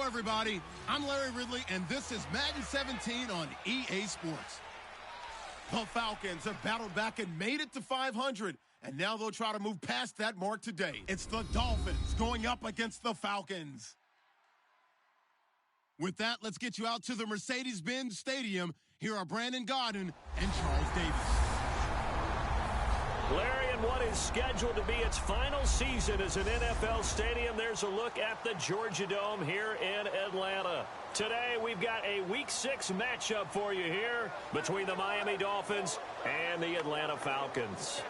everybody. I'm Larry Ridley, and this is Madden 17 on EA Sports. The Falcons have battled back and made it to 500, and now they'll try to move past that mark today. It's the Dolphins going up against the Falcons. With that, let's get you out to the Mercedes-Benz Stadium. Here are Brandon Gaudin and Charles Davis. Larry, in what is scheduled to be its final season as an NFL stadium, there's a look at the Georgia Dome here in Atlanta. Today, we've got a Week 6 matchup for you here between the Miami Dolphins and the Atlanta Falcons.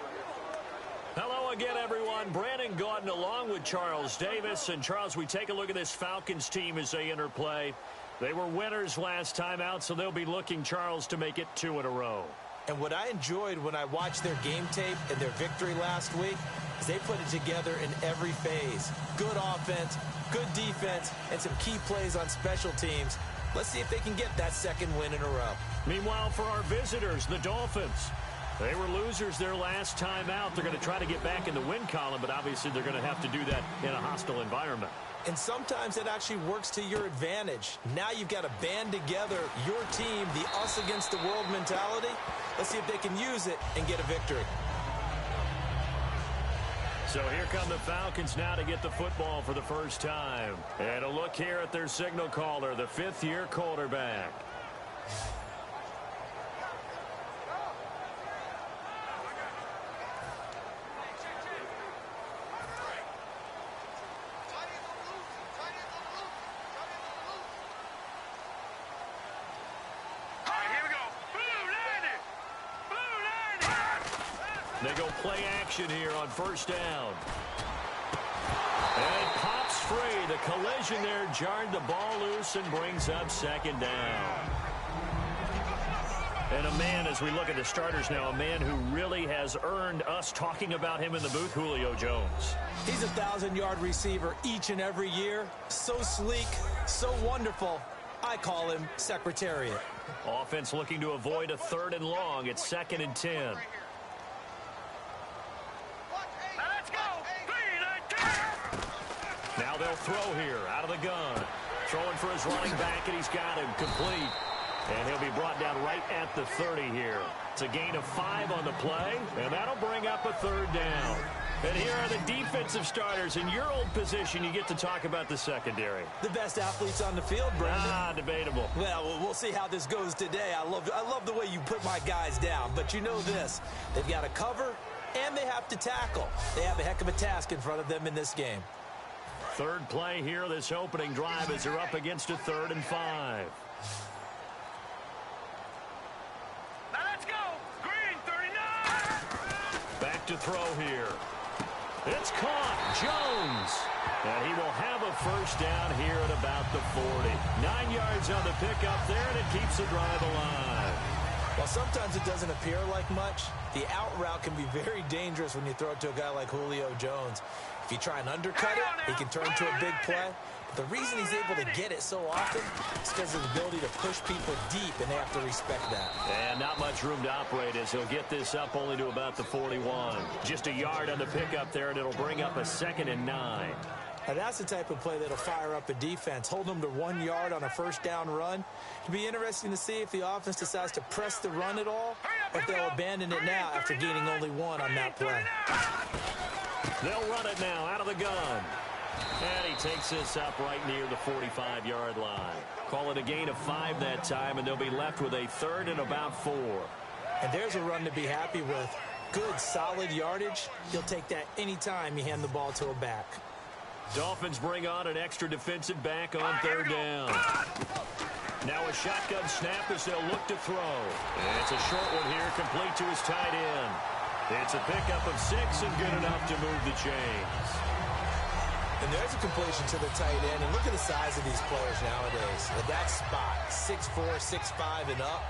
Hello again, everyone. Brandon Gaudin along with Charles Davis. And, Charles, we take a look at this Falcons team as they enter play. They were winners last time out, so they'll be looking, Charles, to make it 2 in a row. And what I enjoyed when I watched their game tape and their victory last week is they put it together in every phase. Good offense, good defense, and some key plays on special teams. Let's see if they can get that second win in a row. Meanwhile, for our visitors, the Dolphins, they were losers their last time out. They're going to try to get back in the win column, but obviously they're going to have to do that in a hostile environment. And sometimes it actually works to your advantage. Now you've got to band together your team, the us against the world mentality. Let's see if they can use it and get a victory. So here come the Falcons now to get the football for the first time. And a look here at their signal caller, the fifth-year quarterback. They go play action here on first down. And it pops free. The collision there jarred the ball loose and brings up second down. And a man, as we look at the starters now, a man who really has earned us talking about him in the booth, Julio Jones. He's a 1,000-yard receiver each and every year. So sleek, so wonderful. I call him Secretariat. Offense looking to avoid a 3rd and long. It's 2nd and 10. Now they'll throw here out of the gun. Throwing for his running back, and he's got him complete. And he'll be brought down right at the 30 here. It's a gain of 5 on the play, and that'll bring up a 3rd down. And here are the defensive starters. In your old position, you get to talk about the secondary. The best athletes on the field, Brandon. Debatable. Well, we'll see how this goes today. I love the way you put my guys down. But you know this. They've got to cover, and they have to tackle. They have a heck of a task in front of them in this game. Third play here, this opening drive, as they're up against a 3rd and 5. Now let's go. Green, 39. Back to throw here. It's caught. Jones. And he will have a first down here at about the 40. 9 yards on the pickup there, and it keeps the drive alive. While sometimes it doesn't appear like much, the out route can be very dangerous when you throw it to a guy like Julio Jones. If you try and undercut it, he can turn into a big play. But the reason he's able to get it so often is because of his ability to push people deep, and they have to respect that. And not much room to operate as he'll get this up only to about the 41. Just a yard on the pickup there, and it'll bring up a 2nd and 9. Now that's the type of play that'll fire up a defense. Hold them to 1 yard on a first down run. It'll be interesting to see if the offense decides to press the run at all, or if they'll abandon it now after gaining only 1 on that play. They'll run it now out of the gun. And he takes this up right near the 45-yard line. Call it a gain of 5 that time, and they'll be left with a 3rd and about 4. And there's a run to be happy with. Good, solid yardage. You'll take that anytime you hand the ball to a back. Dolphins bring on an extra defensive back on 3rd down. Now a shotgun snap as they'll look to throw. And it's a short one here, complete to his tight end. It's a pickup of 6 and good enough to move the chains. And there's a completion to the tight end. And look at the size of these players nowadays. At that spot, 6'4", 6'5", and up.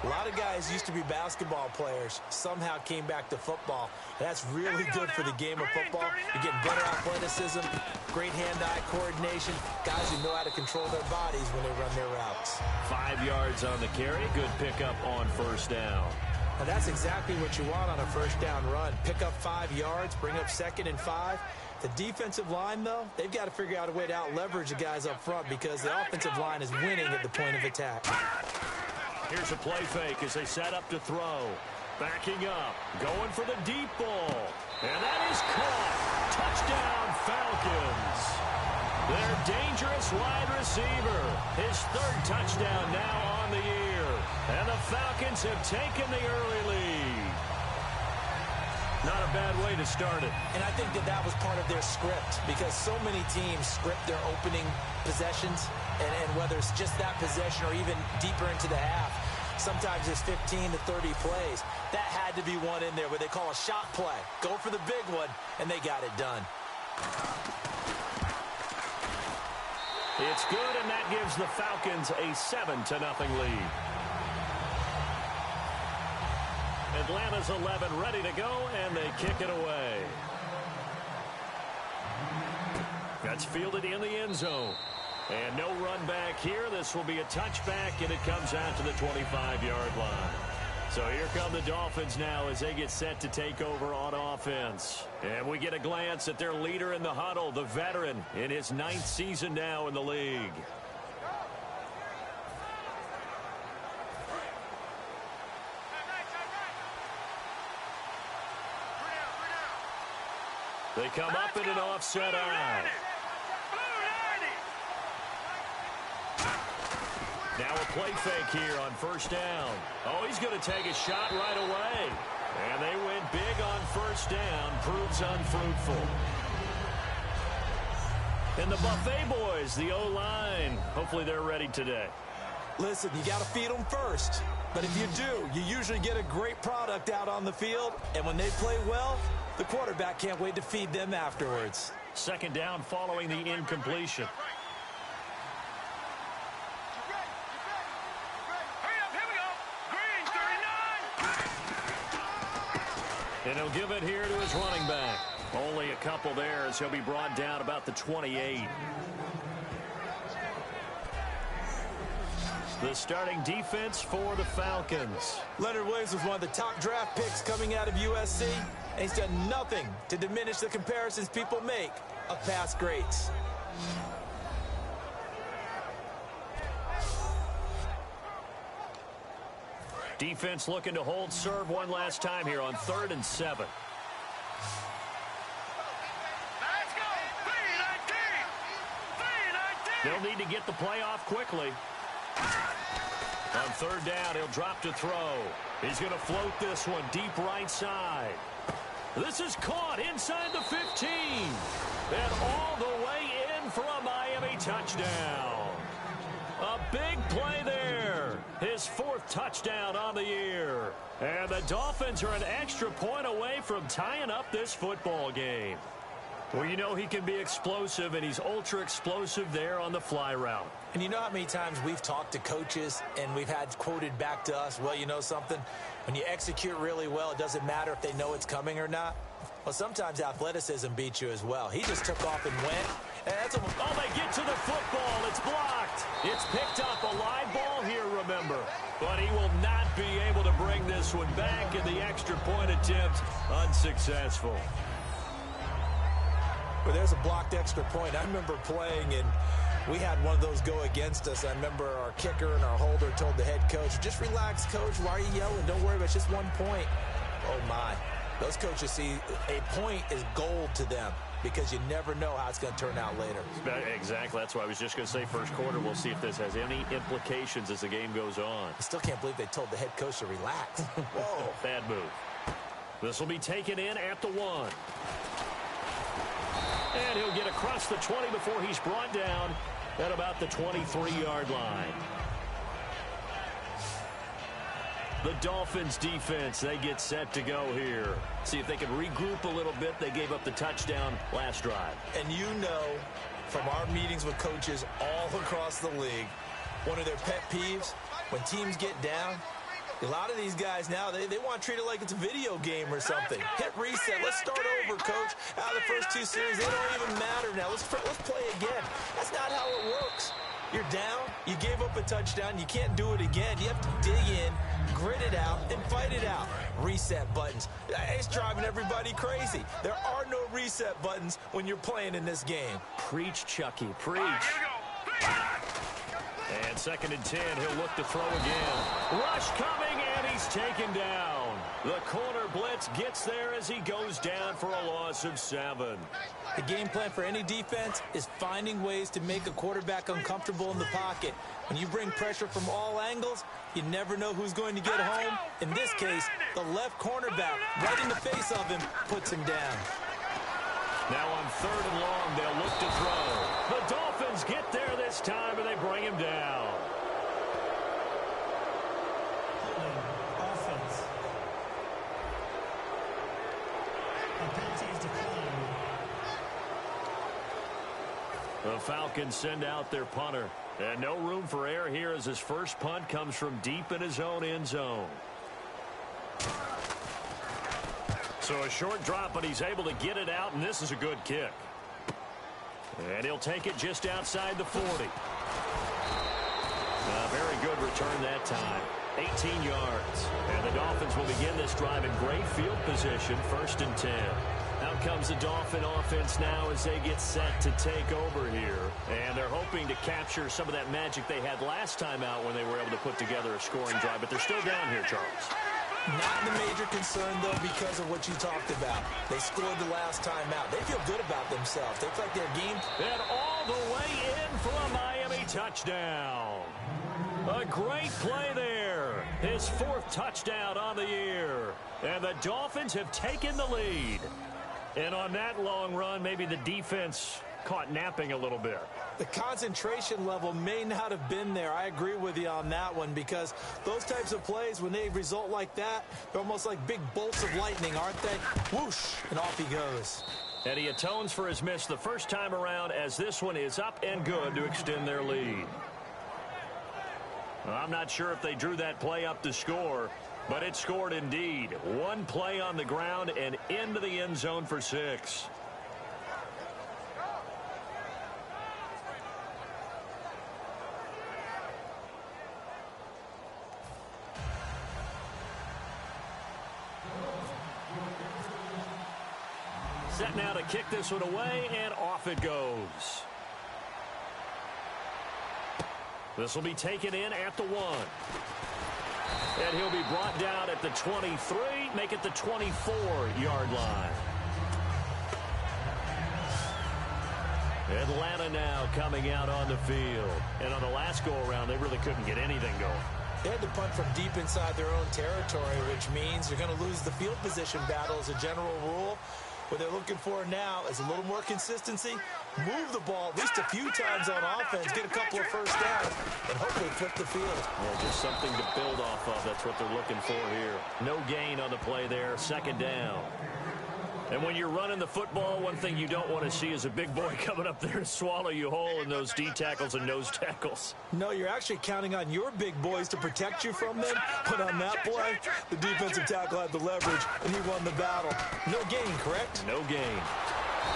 A lot of guys used to be basketball players. Somehow came back to football. That's really good for the game of football. You get better athleticism, great hand-eye coordination, guys who know how to control their bodies when they run their routes. 5 yards on the carry. Good pickup on first down. Now that's exactly what you want on a first down run. Pick up 5 yards, bring up 2nd and 5. The defensive line, though, they've got to figure out a way to out-leverage the guys up front because the offensive line is winning at the point of attack. Here's a play fake as they set up to throw. Backing up, going for the deep ball. And that is caught. Touchdown, Falcons. Their dangerous wide receiver. His 3rd touchdown now on the year. And the Falcons have taken the early lead. Not a bad way to start it. And I think that was part of their script because so many teams script their opening possessions. And whether it's just that possession or even deeper into the half, sometimes it's 15 to 30 plays. That had to be one in there where they call a shot play. Go for the big one, and they got it done. It's good, and that gives the Falcons a 7-0 lead. Atlanta's 11 ready to go, and they kick it away. That's fielded in the end zone. And no run back here. This will be a touchback, and it comes out to the 25-yard line. So here come the Dolphins now as they get set to take over on offense. And we get a glance at their leader in the huddle, the veteran, in his 9th season now in the league. They come up in an offset eye. Now a play fake here on first down. Oh, he's going to take a shot right away. And they went big on first down. Proves unfruitful. And the Buffet boys, the O-line, hopefully they're ready today. Listen, you got to feed them first. But if you do, you usually get a great product out on the field. And when they play well, the quarterback can't wait to feed them afterwards. 2nd down following the incompletion. And he'll give it here to his running back. Only a couple there as he'll be brought down about the 28. The starting defense for the Falcons. Leonard Williams was one of the top draft picks coming out of USC. And he's done nothing to diminish the comparisons people make of past greats. Defense looking to hold serve one last time here on 3rd and 7. They'll need to get the play off quickly. On 3rd down, he'll drop to throw. He's going to float this one deep right side. This is caught inside the 15. And all the way in for a Miami touchdown. A big play there. His 4th touchdown on the year. And the Dolphins are an extra point away from tying up this football game. Well, you know he can be explosive, and he's ultra explosive there on the fly route. And you know how many times we've talked to coaches and we've had quoted back to us, well, you know something? When you execute really well, it doesn't matter if they know it's coming or not. Well, sometimes athleticism beats you as well. He just took off and went. And that's they get to the football. It's blocked. It's picked up. A live ball here, remember. But he will not be able to bring this one back, and the extra point attempt unsuccessful. Well, there's a blocked extra point. I remember playing, and we had one of those go against us. I remember our kicker and our holder told the head coach, just relax, coach. Why are you yelling? Don't worry about it. It's just 1 point. Oh, my. Those coaches see a point is gold to them because you never know how it's going to turn out later. Exactly. That's why I was just going to say first quarter. We'll see if this has any implications as the game goes on. I still can't believe they told the head coach to relax. Whoa. Bad move. This will be taken in at the 1. And he'll get across the 20 before he's brought down at about the 23-yard line. The Dolphins defense, they get set to go here. See if they can regroup a little bit. They gave up the touchdown last drive. And you know from our meetings with coaches all across the league, one of their pet peeves, when teams get down, a lot of these guys now, they want to treat it like it's a video game or something. Hit reset. Let's start over, coach. Out of the first 2 series, they don't even matter now. Let's play again. That's not how it works. You're down. You gave up a touchdown, you can't do it again. You have to dig in, grit it out, and fight it out. Reset buttons. It's driving everybody crazy. There are no reset buttons when you're playing in this game. Preach, Chucky, preach. All right, here we go. And 2nd and 10, he'll look to throw again. Rush coming, and he's taken down. The corner blitz gets there as he goes down for a loss of 7. The game plan for any defense is finding ways to make a quarterback uncomfortable in the pocket. When you bring pressure from all angles, you never know who's going to get home. In this case, the left cornerback, right in the face of him, puts him down. Now on 3rd and long, they'll look to throw. The Dolphins get there this time, and they bring him down. Offense. A penalty is declined. The Falcons send out their punter. And no room for error here as his first punt comes from deep in his own end zone. So a short drop, but he's able to get it out, and this is a good kick. And he'll take it just outside the 40. A very good return that time. 18 yards. And the Dolphins will begin this drive in great field position, 1st and 10. Out comes the Dolphin offense now as they get set to take over here. And they're hoping to capture some of that magic they had last time out when they were able to put together a scoring drive. But they're still down here, Charles. Not the major concern, though, because of what you talked about. They scored the last time out. They feel good about themselves. They feel like their game. And all the way in for a Miami touchdown. A great play there. His 4th touchdown on the year. And the Dolphins have taken the lead. And on that long run, maybe the defense caught napping a little bit. The concentration level may not have been there. I agree with you on that one, because those types of plays, when they result like that, they're almost like big bolts of lightning, aren't they? Whoosh, and off he goes. And he atones for his miss the first time around, as this one is up and good to extend their lead. I'm not sure if they drew that play up to score, but it scored indeed. One play on the ground and into the end zone for 6. Set now to kick this one away, and off it goes. This will be taken in at the 1. And he'll be brought down at the 23, make it the 24-yard line. Atlanta now coming out on the field. And on the last go-around, they really couldn't get anything going. They had to punt from deep inside their own territory, which means you're going to lose the field position battle as a general rule. What they're looking for now is a little more consistency, move the ball at least a few times on offense, get a couple of first downs, and hopefully flip the field. Yeah, just something to build off of. That's what they're looking for here. No gain on the play there, 2nd down. And when you're running the football, one thing you don't want to see is a big boy coming up there to swallow you whole in those D tackles and nose tackles. No, you're actually counting on your big boys to protect you from them. But on that play, the defensive tackle had the leverage, and he won the battle. No gain, correct? No gain.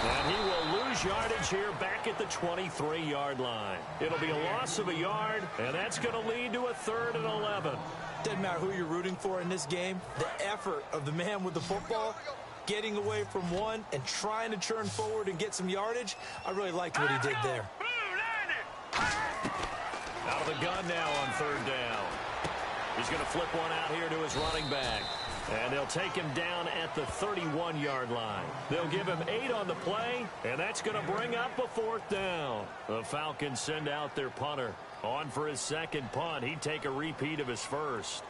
And he will lose yardage here back at the 23-yard line. It'll be a loss of a yard, and that's going to lead to a 3rd and 11. Doesn't matter who you're rooting for in this game. The effort of the man with the football, getting away from one and trying to churn forward and get some yardage, I really liked what he did there. Out of the gun now on 3rd down. He's going to flip one out here to his running back. And they'll take him down at the 31-yard line. They'll give him 8 on the play, and that's going to bring up a 4th down. The Falcons send out their punter. On for his 2nd punt. He'd take a repeat of his first.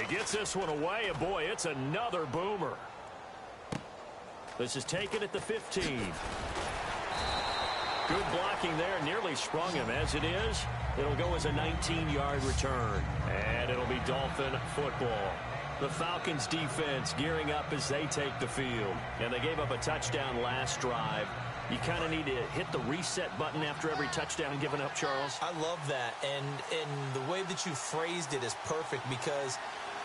He gets this one away, and boy, it's another boomer. This is taken at the 15. Good blocking there, nearly sprung him. As it is, it'll go as a 19-yard return. And it'll be Dolphin football. The Falcons defense gearing up as they take the field. And they gave up a touchdown last drive. You kind of need to hit the reset button after every touchdown given up, Charles. I love that. And the way that you phrased it is perfect, because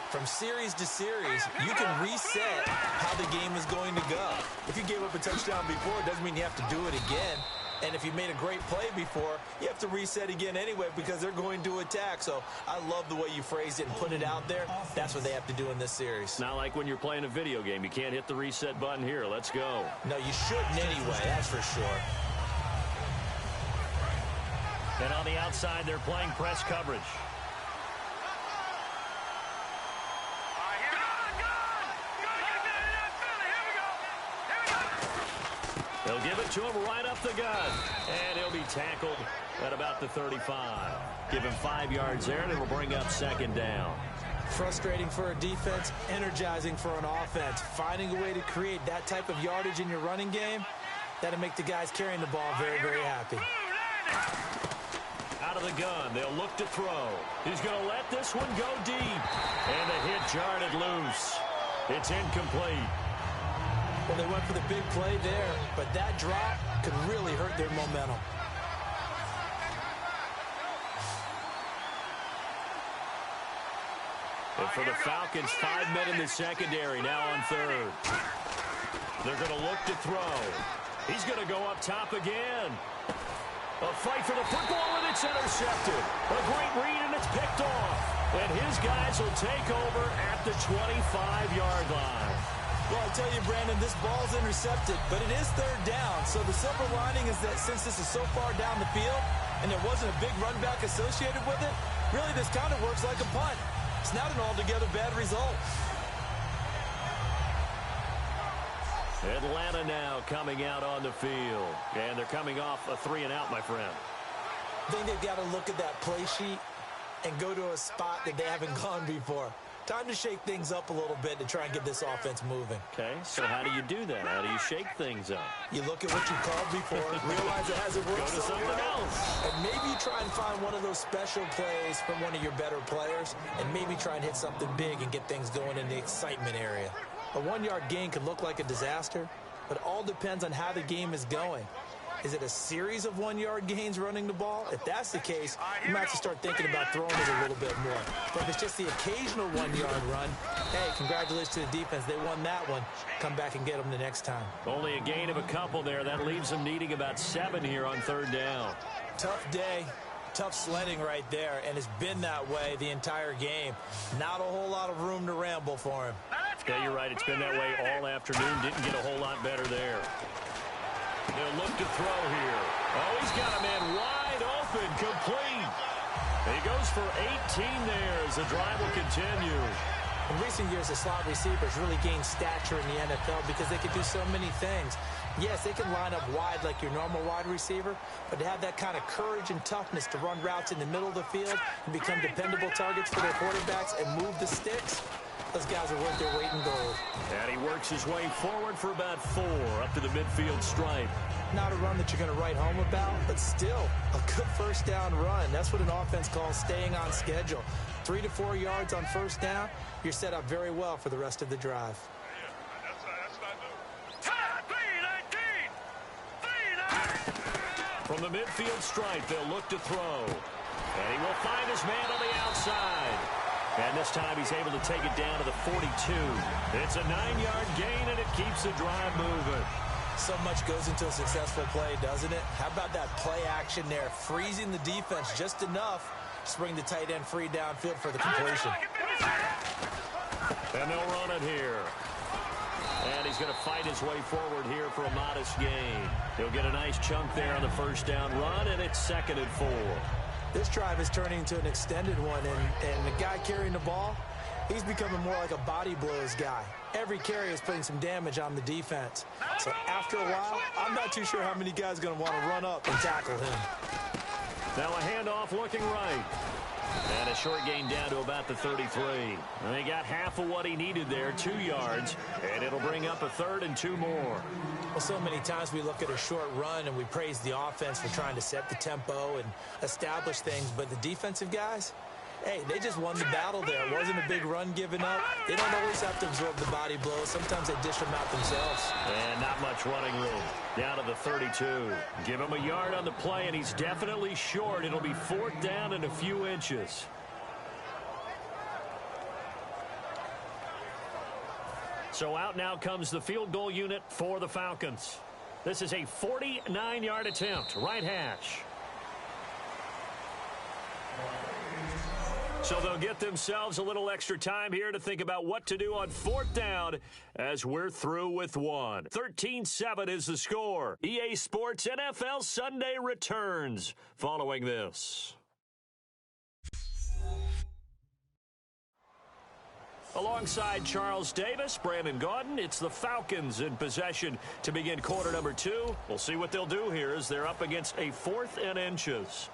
From series to series, you can reset how the game is going to go. If you gave up a touchdown before, it doesn't mean you have to do it again. And if you made a great play before, you have to reset again anyway because they're going to attack. So I love the way you phrased it and put it out there. That's what they have to do in this series. Not like when you're playing a video game. You can't hit the reset button here. Let's go. No, you shouldn't anyway, that's for sure. And on the outside, they're playing press coverage. They'll give it to him right up the gut. And he'll be tackled at about the 35. Give him 5 yards there, and it'll bring up second down. Frustrating for a defense, energizing for an offense. Finding a way to create that type of yardage in your running game, that'll make the guys carrying the ball very, very happy. Out of the gun, they'll look to throw. He's going to let this one go deep. And the hit jarred it loose. It's incomplete. Well, they went for the big play there, but that drop could really hurt their momentum. And for the Falcons, 5 men in the secondary now on third. They're going to look to throw. He's going to go up top again. A fight for the football, and it's intercepted. A great read, and it's picked off. And his guys will take over at the 25-yard line. Well, I tell you, Brandon, this ball's intercepted, but it is third down. So the silver lining is that since this is so far down the field and there wasn't a big run back associated with it, really this kind of works like a punt. It's not an altogether bad result. Atlanta now coming out on the field. And they're coming off a 3-and-out, my friend. I think they've got to look at that play sheet and go to a spot that they haven't gone before. Time to shake things up a little bit to try and get this offense moving. Okay, so how do you do that? How do you shake things up? You look at what you called before, realize it hasn't worked. Go to something else. And maybe you try and find one of those special plays from one of your better players, and maybe try and hit something big and get things going in the excitement area. A 1-yard gain could look like a disaster, but it all depends on how the game is going. Is it a series of 1-yard gains running the ball? If that's the case, you might have to start thinking about throwing it a little bit more. But if it's just the occasional 1-yard run, hey, congratulations to the defense. They won that one. Come back and get them the next time. Only a gain of a couple there. That leaves them needing about 7 here on third down. Tough day. Tough sledding right there, and it's been that way the entire game. Not a whole lot of room to ramble for him. Yeah, you're right. It's been that way all afternoon. Didn't get a whole lot better there. They'll look to throw here. Oh, he's got a man wide open, complete. He goes for 18 there as the drive will continue. In recent years, the slot receivers really gained stature in the NFL because they could do so many things. Yes, they can line up wide like your normal wide receiver, but to have that kind of courage and toughness to run routes in the middle of the field and become dependable targets for their quarterbacks and move the sticks, those guys are worth their weight in gold. And he works his way forward for about 4 up to the midfield stripe. Not a run that you're going to write home about, but still a good first down run. That's what an offense calls staying on schedule. 3 to 4 yards on first down, you're set up very well for the rest of the drive. From the midfield stripe, they'll look to throw. And he will find his man on the outside. And this time he's able to take it down to the 42. It's a 9-yard gain, and it keeps the drive moving. So much goes into a successful play, doesn't it? How about that play action there, freezing the defense just enough to bring the tight end free downfield for the completion. And they'll run it here. And he's going to fight his way forward here for a modest gain. He'll get a nice chunk there on the first down run, and it's 2nd and 4. This drive is turning into an extended one, and the guy carrying the ball, he's becoming more like a body blows guy. Every carry is putting some damage on the defense. So after a while, I'm not too sure how many guys are going to want to run up and tackle him. Now a handoff looking right. And a short gain down to about the 33. And he got half of what he needed there, 2 yards. And it'll bring up a 3rd and 2 more. Well, so many times we look at a short run and we praise the offense for trying to set the tempo and establish things. But the defensive guys, hey, they just won the battle there. It wasn't a big run given up. They don't always have to absorb the body blows. Sometimes they dish them out themselves. And not much running room. Down to the 32. Give him a yard on the play, and he's definitely short. It'll be 4th down and a few inches. So out now comes the field goal unit for the Falcons. This is a 49-yard attempt, right hash. So they'll get themselves a little extra time here to think about what to do on 4th down as we're through with one. 13-7 is the score. EA Sports NFL Sunday returns following this. Alongside Charles Davis, Brandon Gaudin, it's the Falcons in possession to begin quarter number 2. We'll see what they'll do here as they're up against a 4th and inches.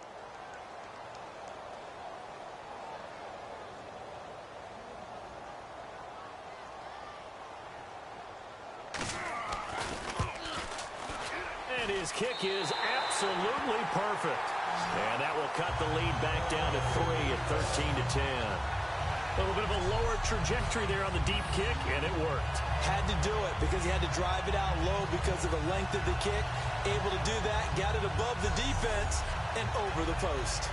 And his kick is absolutely perfect. And that will cut the lead back down to 3 at 13-10. A little bit of a lower trajectory there on the deep kick, and it worked. Had to do it because he had to drive it out low because of the length of the kick. Able to do that, got it above the defense and over the post.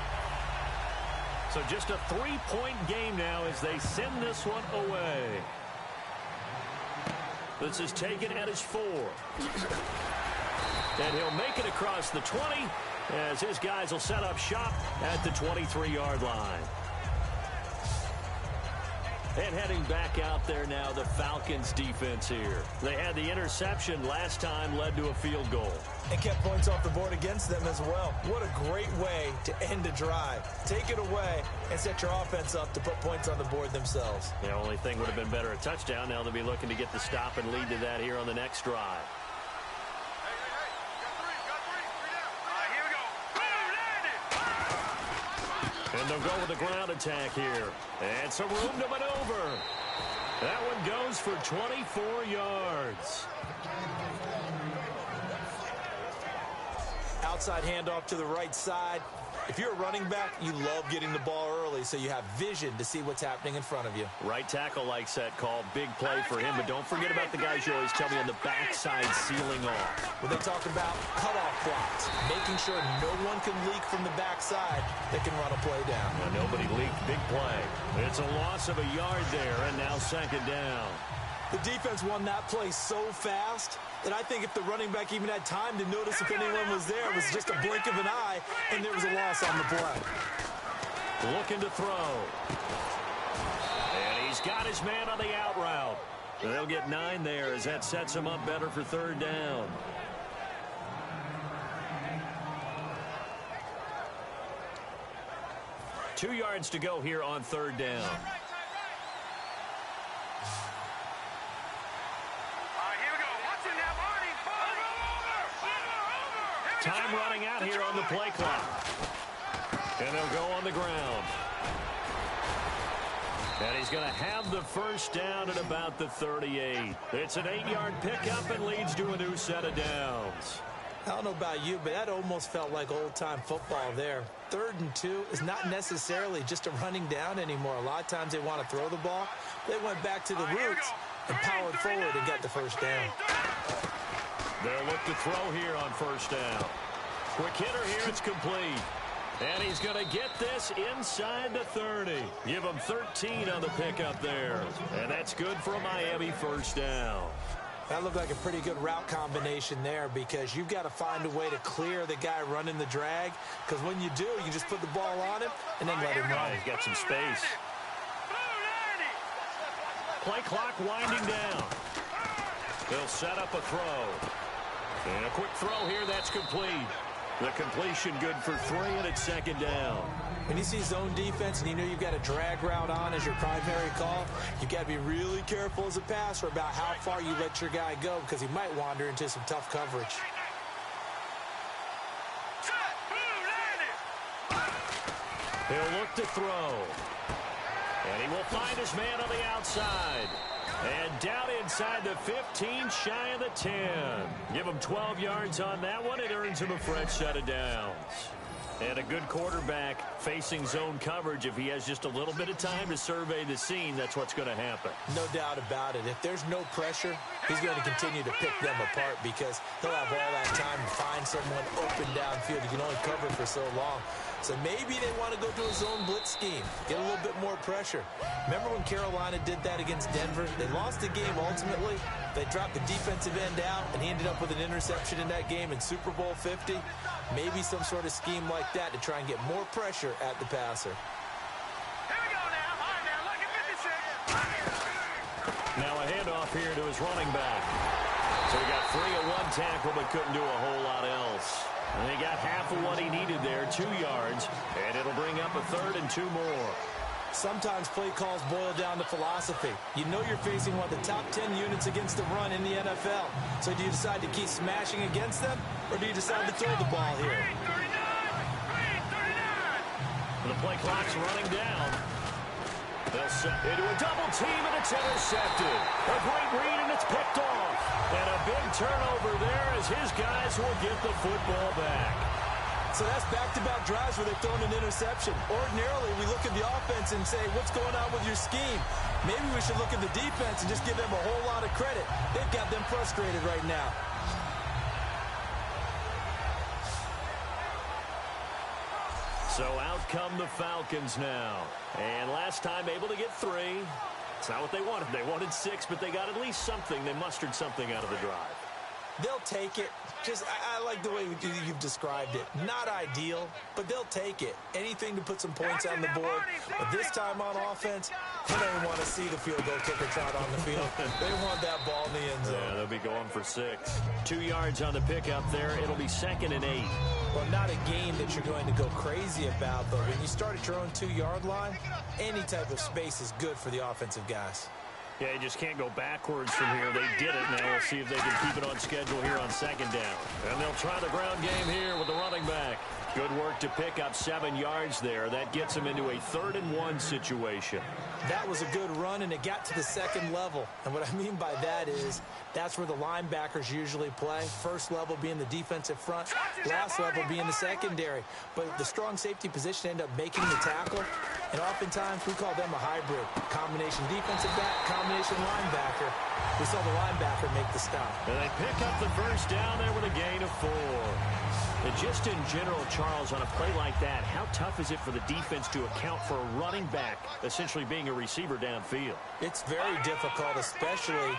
So just a 3-point game now as they send this one away. This is taken at his 4. And he'll make it across the 20 as his guys will set up shop at the 23-yard line. And heading back out there now, the Falcons defense here. They had the interception last time, led to a field goal. And kept points off the board against them as well. What a great way to end a drive. Take it away and set your offense up to put points on the board themselves. The only thing would have been better, a touchdown. Now they'll be looking to get the stop and lead to that here on the next drive. And they'll go with a ground attack here. And some room to maneuver. That one goes for 24 yards. Outside handoff to the right side. If you're a running back, you love getting the ball early so you have vision to see what's happening in front of you. Right tackle likes that call. Big play for him. But don't forget about the guys you always tell me on the backside sealing off. When they talk about cutoff blocks, making sure no one can leak from the backside that can run a play down. Now, nobody leaked. Big play. It's a loss of a yard there, and now 2nd down. The defense won that play so fast that I think if the running back even had time to notice if anyone was there, it was just a blink of an eye, and there was a loss on the play. Looking to throw. And he's got his man on the out route. They'll get 9 there as that sets him up better for 3rd down. Two yards to go here on 3rd down. Time running out here on the play clock. And they'll go on the ground. And he's going to have the 1st down at about the 38. It's an 8-yard pickup and leads to a new set of downs. I don't know about you, but that almost felt like old-time football there. 3rd and 2 is not necessarily just a running down anymore. A lot of times they want to throw the ball. They went back to the roots and powered forward and got the 1st down. They'll look to throw here on 1st down. Quick hitter here, it's complete. And he's going to get this inside the 30. Give him 13 on the pickup there. And that's good for a Miami 1st down. That looked like a pretty good route combination there because you've got to find a way to clear the guy running the drag. Because when you do, you just put the ball on him and then let him run. He's got some space. Play clock winding down. They'll set up a throw. And a quick throw here, that's complete. The completion good for 3, and it's 2nd down. When you see zone defense and you know you've got a drag route on as your primary call, you've got to be really careful as a passer about how far you let your guy go because he might wander into some tough coverage. He'll look to throw. And he will find his man on the outside. And down inside the 15, shy of the 10. Give him 12 yards on that one. It earns him a fresh set of downs. And a good quarterback facing zone coverage. If he has just a little bit of time to survey the scene, that's what's going to happen. No doubt about it. If there's no pressure, he's going to continue to pick them apart because he'll have all that time to find someone open downfield. You can only cover for so long. So maybe they want to go to a zone blitz scheme, get a little bit more pressure. Remember when Carolina did that against Denver? They lost the game ultimately. They dropped the defensive end out, and he ended up with an interception in that game in Super Bowl 50. Maybe some sort of scheme like that to try and get more pressure at the passer. Here we go now. All right, now look at 56. Now a handoff here to his running back. So he got 3 at one tackle, but couldn't do a whole lot else. And he got half of what he needed there, 2 yards, and it'll bring up a 3rd and 2 more. Sometimes play calls boil down to philosophy. You know you're facing one of the top 10 units against the run in the NFL. So do you decide to keep smashing against them, or do you decide to throw the ball here? Green 39. The play clock's running down. They'll set into a double team, and it's intercepted. A great read, and it's picked off. And a big turnover there as his guys will get the football back. So that's back-to-back drives where they've thrown an interception. Ordinarily, we look at the offense and say, what's going on with your scheme? Maybe we should look at the defense and just give them a whole lot of credit. They've got them frustrated right now. So out come the Falcons now. And last time able to get 3. It's not what they wanted. They wanted 6, but they got at least something. They mustered something out of the drive. They'll take it. I like the way you've described it. Not ideal, but they'll take it. Anything to put some points on the board. But this time on offense, they don't want to see the field goal kicker trot on the field. They want that ball in the end zone. Yeah, they'll be going for 6. 2 yards on the pickup there. It'll be 2nd and 8. Well, not a game that you're going to go crazy about, but when you start at your own 2-yard line, any type of space is good for the offensive guys. Yeah, you just can't go backwards from here. They did it. Now we'll see if they can keep it on schedule here on 2nd down. And they'll try the ground game here with the running back. Good work to pick up 7 yards there. That gets them into a 3rd and 1 situation. That was a good run, and it got to the 2nd level. And what I mean by that is that's where the linebackers usually play. First level being the defensive front, last level being the secondary. But the strong safety position ended up making the tackle. And oftentimes we call them a hybrid. Combination defensive back, combination linebacker. We saw the linebacker make the stop. And they pick up the first down there with a gain of 4. And just in general, Charles, on a play like that, how tough is it for the defense to account for a running back essentially being a receiver downfield? It's very difficult, especially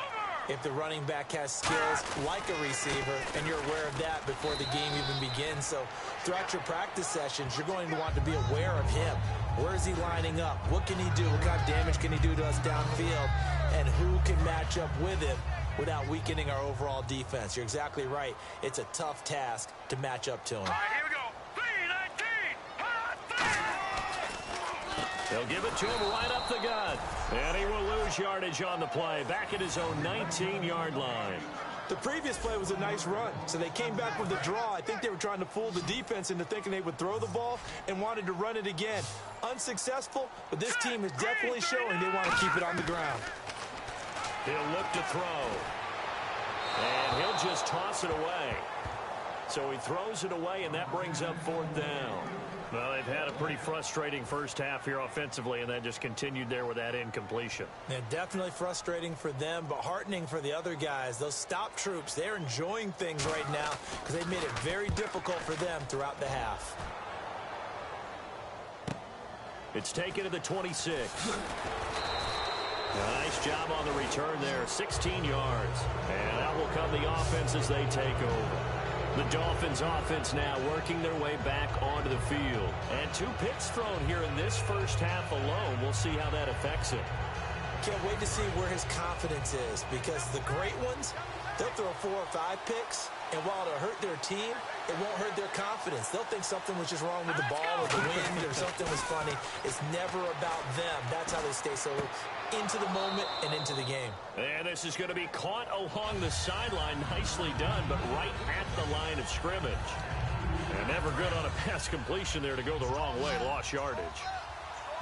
if the running back has skills like a receiver, and you're aware of that before the game even begins. So throughout your practice sessions, you're going to want to be aware of him. Where is he lining up? What can he do? What kind of damage can he do to us downfield? And who can match up with him without weakening our overall defense? You're exactly right. It's a tough task to match up to him. All right, here we go. 3-19. They'll give it to him right up the gut. And he will lose yardage on the play. Back at his own 19-yard line. The previous play was a nice run, so they came back with a draw. I think they were trying to fool the defense into thinking they would throw the ball and wanted to run it again. Unsuccessful, but this team is definitely showing they want to keep it on the ground. He'll look to throw. And he'll just toss it away. So he throws it away, and that brings up 4th down. Well, they've had a pretty frustrating first half here offensively, and that just continued there with that incompletion. Yeah, definitely frustrating for them, but heartening for the other guys. Those stop troops, they're enjoying things right now because they've made it very difficult for them throughout the half. It's taken to the 26. A nice job on the return there, 16 yards. And out will come the offense as they take over. The Dolphins offense now working their way back onto the field. And 2 picks thrown here in this first half alone. We'll see how that affects him. Can't wait to see where his confidence is, because the great ones, they'll throw 4 or 5 picks, and while it'll hurt their team, it won't hurt their confidence. They'll think something was just wrong with the ball or the wind or something was funny. It's never about them. That's how they stay so into the moment and into the game. And this is going to be caught along the sideline. Nicely done, but right at the line of scrimmage. And never good on a pass completion there to go the wrong way. Lost yardage.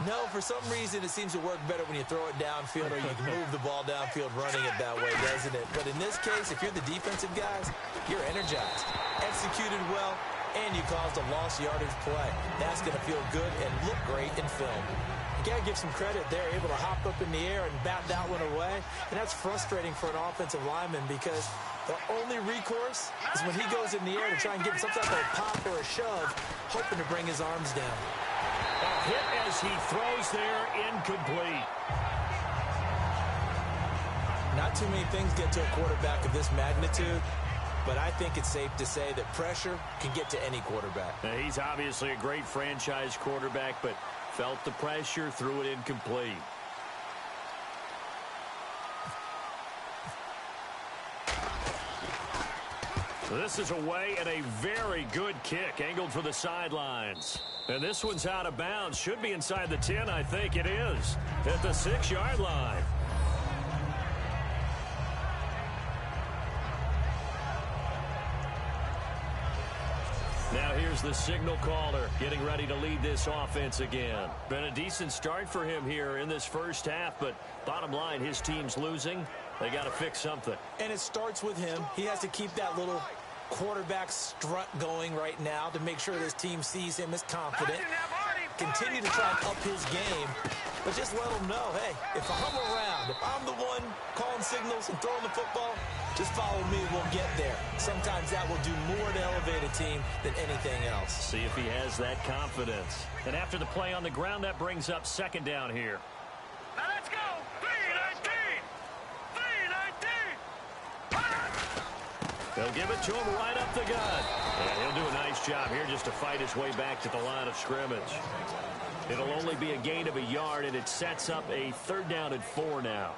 No, for some reason it seems to work better when you throw it downfield, or you can move the ball downfield running it that way, doesn't it? But in this case, if you're the defensive guys, you're energized, executed well, and you caused a lost yardage play. That's going to feel good and look great in film. You got to give some credit there, able to hop up in the air and bat that one away. And that's frustrating for an offensive lineman because The only recourse is when he goes in the air to try and get some type of pop or a shove, hoping to bring his arms down. A hit as he throws there, incomplete. Not too many things get to a quarterback of this magnitude, but I think it's safe to say that pressure can get to any quarterback. Now, he's obviously a great franchise quarterback, but felt the pressure, threw it incomplete. This is away and a very good kick, angled for the sidelines. And this one's out of bounds. Should be inside the 10, I think it is. At the 6-yard line. Now here's the signal caller getting ready to lead this offense again. Been a decent start for him here in this first half, but bottom line, his team's losing. They got to fix something. And it starts with him. He has to keep that little quarterback strut going right now to make sure this team sees him as confident. Continue to try and up his game, but just let him know, hey, if I'm around, if I'm the one calling signals and throwing the football, just follow me, we'll get there. Sometimes that will do more to elevate a team than anything else. See if he has that confidence. And after the play on the ground, that brings up second down here. Now let's go. 3-19. 3-19. They'll give it to him right up the gut. And he'll do a nice job here just to fight his way back to the line of scrimmage. It'll only be a gain of a yard, and it sets up a 3rd down and 4 now.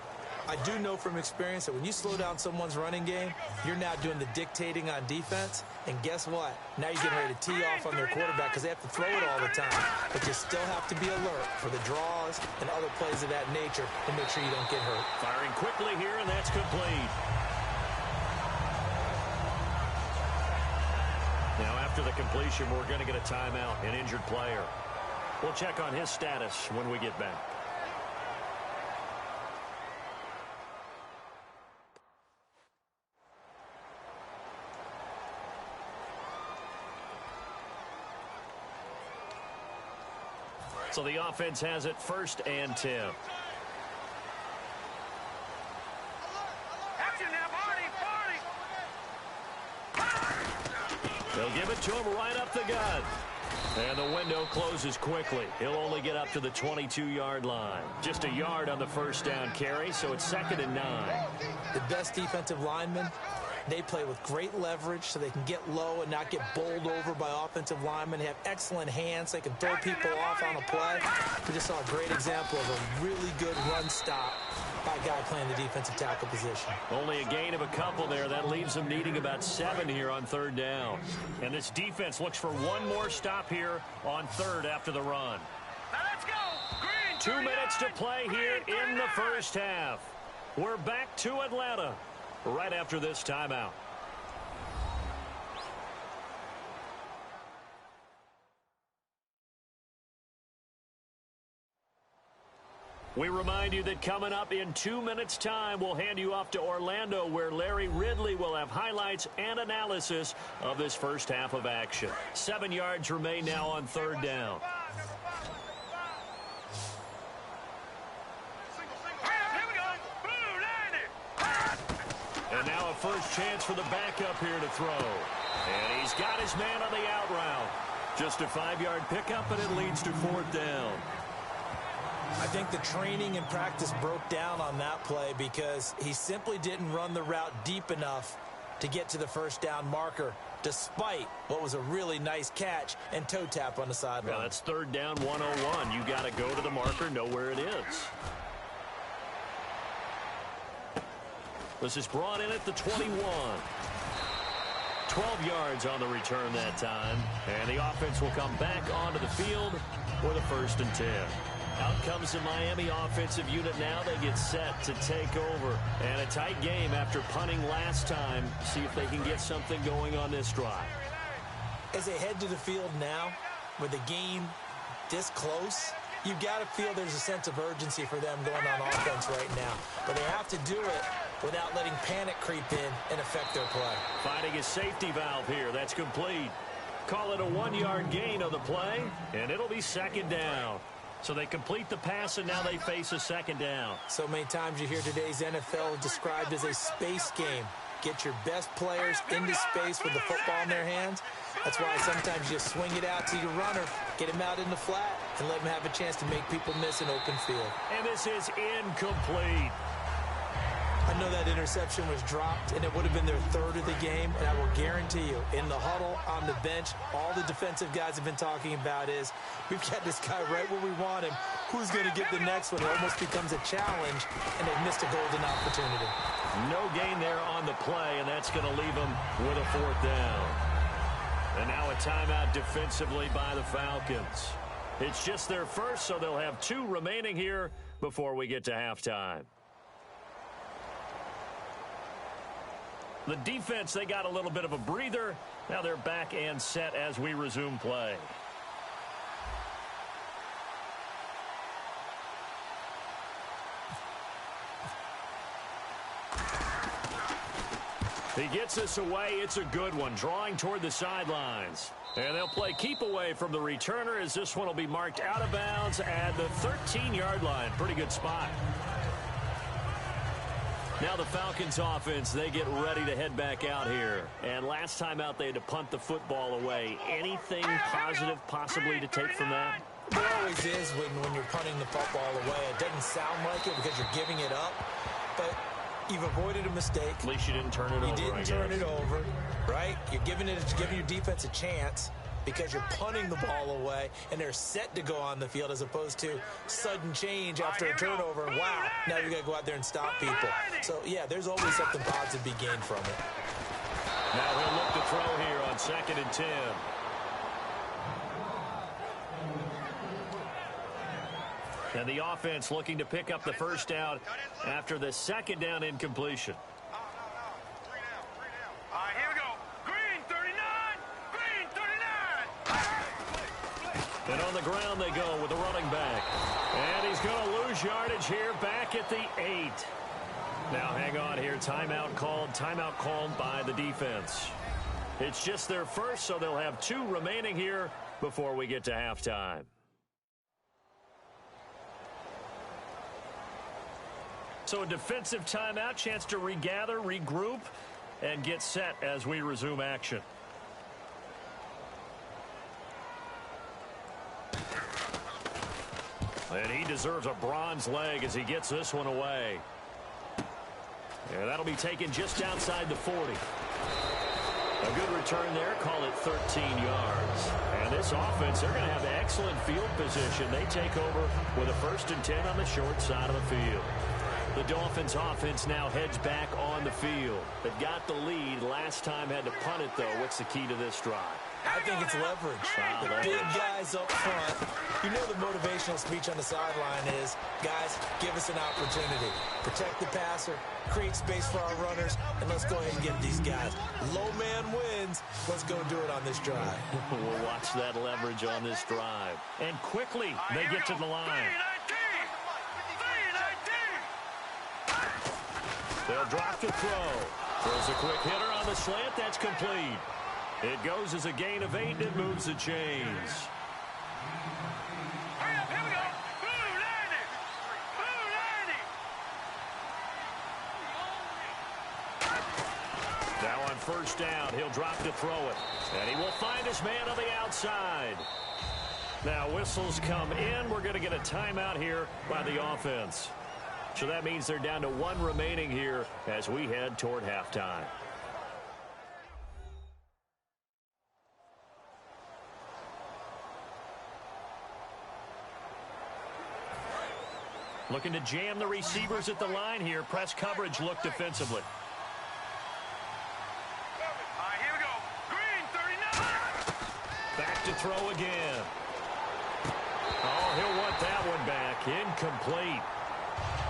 I do know from experience that when you slow down someone's running game, you're now doing the dictating on defense. And guess what? Now you're getting ready to tee off on their quarterback because they have to throw it all the time. But you still have to be alert for the draws and other plays of that nature to make sure you don't get hurt. Firing quickly here, and that's complete. Now, after the completion, we're going to get a timeout, an injured player. We'll check on his status when we get back. So the offense has it 1st and 10. Action now, Barney. They'll give it to him right up the gut. And the window closes quickly. He'll only get up to the 22-yard line. Just a yard on the 1st down carry, so it's 2nd and 9. The best defensive linemen, they play with great leverage so they can get low and not get bowled over by offensive linemen. They have excellent hands. They can throw people off on a play. We just saw a great example of a really good run stop by a guy playing the defensive tackle position. Only a gain of a couple there. That leaves them needing about 7 here on 3rd down. And this defense looks for one more stop here on 3rd after the run. Now let's go. Green. 2 minutes to play here in the first half. We're back to Atlanta right after this timeout. We remind you that coming up in 2 minutes' time, we'll hand you off to Orlando, where Larry Ridley will have highlights and analysis of this first half of action. 7 yards remain now on 3rd down. Here we go. Blue 90. And now a first chance for the backup here to throw. And he's got his man on the out route. Just a 5-yard pickup, and it leads to 4th down. I think the training and practice broke down on that play because he simply didn't run the route deep enough to get to the 1st down marker, despite what was a really nice catch and toe tap on the sideline. Well, that's 3rd down 101. You got to go to the marker, know where it is. This is brought in at the 21. 12 yards on the return that time. And the offense will come back onto the field for the 1st and 10. Out comes the Miami offensive unit now. They get set to take over. And a tight game after punting last time. See if they can get something going on this drive. As they head to the field now, with the game this close, you've got to feel there's a sense of urgency for them going on offense right now. But they have to do it without letting panic creep in and affect their play. Finding a safety valve here. That's complete. Call it a 1-yard gain on the play, and it'll be 2nd down. So they complete the pass, and now they face a 2nd down. So many times you hear today's NFL described as a space game. get your best players into space with the football in their hands. That's why sometimes you just swing it out to your runner, get him out in the flat, and let him have a chance to make people miss an open field. And this is incomplete. I know that interception was dropped, and it would have been their third of the game, and I will guarantee you, in the huddle, on the bench, all the defensive guys have been talking about is, we've got this guy right where we want him. Who's going to get the next one? It almost becomes a challenge, and they've missed a golden opportunity. No gain there on the play, and that's going to leave them with a fourth down. And now a timeout defensively by the Falcons. It's just their first, so they'll have 2 remaining here before we get to halftime. The defense, they got a little bit of a breather. Now they're back and set as we resume play. He gets this away. It's a good one, drawing toward the sidelines. And they'll play keep away from the returner as this one will be marked out of bounds at the 13-yard line. Pretty good spot. Now the Falcons offense, they get ready to head back out here. And last time out, they had to punt the football away. Anything positive possibly to take from that? There always is when you're punting the football away. It doesn't sound like it because you're giving it up, but you've avoided a mistake. At least you didn't turn it over. You didn't turn it over, right? You're giving your defense a chance because you're punting the ball away, and they're set to go on the field as opposed to sudden change after a turnover. And wow, now you got to go out there and stop people. So, yeah, there's always something positive to be gained from it. Now he'll look to throw here on 2nd and 10. And the offense looking to pick up the first down after the 2nd down incompletion. All right, here we go. Green 39. Green 39. And on the ground they go with the running back. And he's going to lose yardage here back at the 8. Now hang on here. Timeout called by the defense. It's just their first, so they'll have 2 remaining here before we get to halftime. So a defensive timeout, chance to regather, regroup, and get set as we resume action. And he deserves a bronze leg as he gets this one away. And that'll be taken just outside the 40. A good return there, call it 13 yards. And this offense, they're going to have excellent field position. They take over with a 1st and 10 on the short side of the field. The Dolphins offense now heads back on the field. They've got the lead. Last time had to punt it, though. What's the key to this drive? I think it's leverage. Wow, The big guys up front. You know the motivational speech on the sideline is, guys, give us an opportunity. Protect the passer, create space for our runners, and let's go ahead and get these guys. Low man wins. Let's go do it on this drive. We'll watch that leverage on this drive. And quickly, they get to the line. They'll drop the throw. Throws a quick hitter on the slant. That's complete. It goes as a gain of 8, and it moves the chains. Hurry up, here we go. Blue 90. Blue 90. Now on 1st down, he'll drop to throw it. And he will find his man on the outside. Now whistles come in. We're going to get a timeout here by the offense. So that means they're down to 1 remaining here as we head toward halftime. Looking to jam the receivers at the line here. Press coverage look defensively. All right, here we go. Green 39. Back to throw again. Oh, he'll want that one back. Incomplete.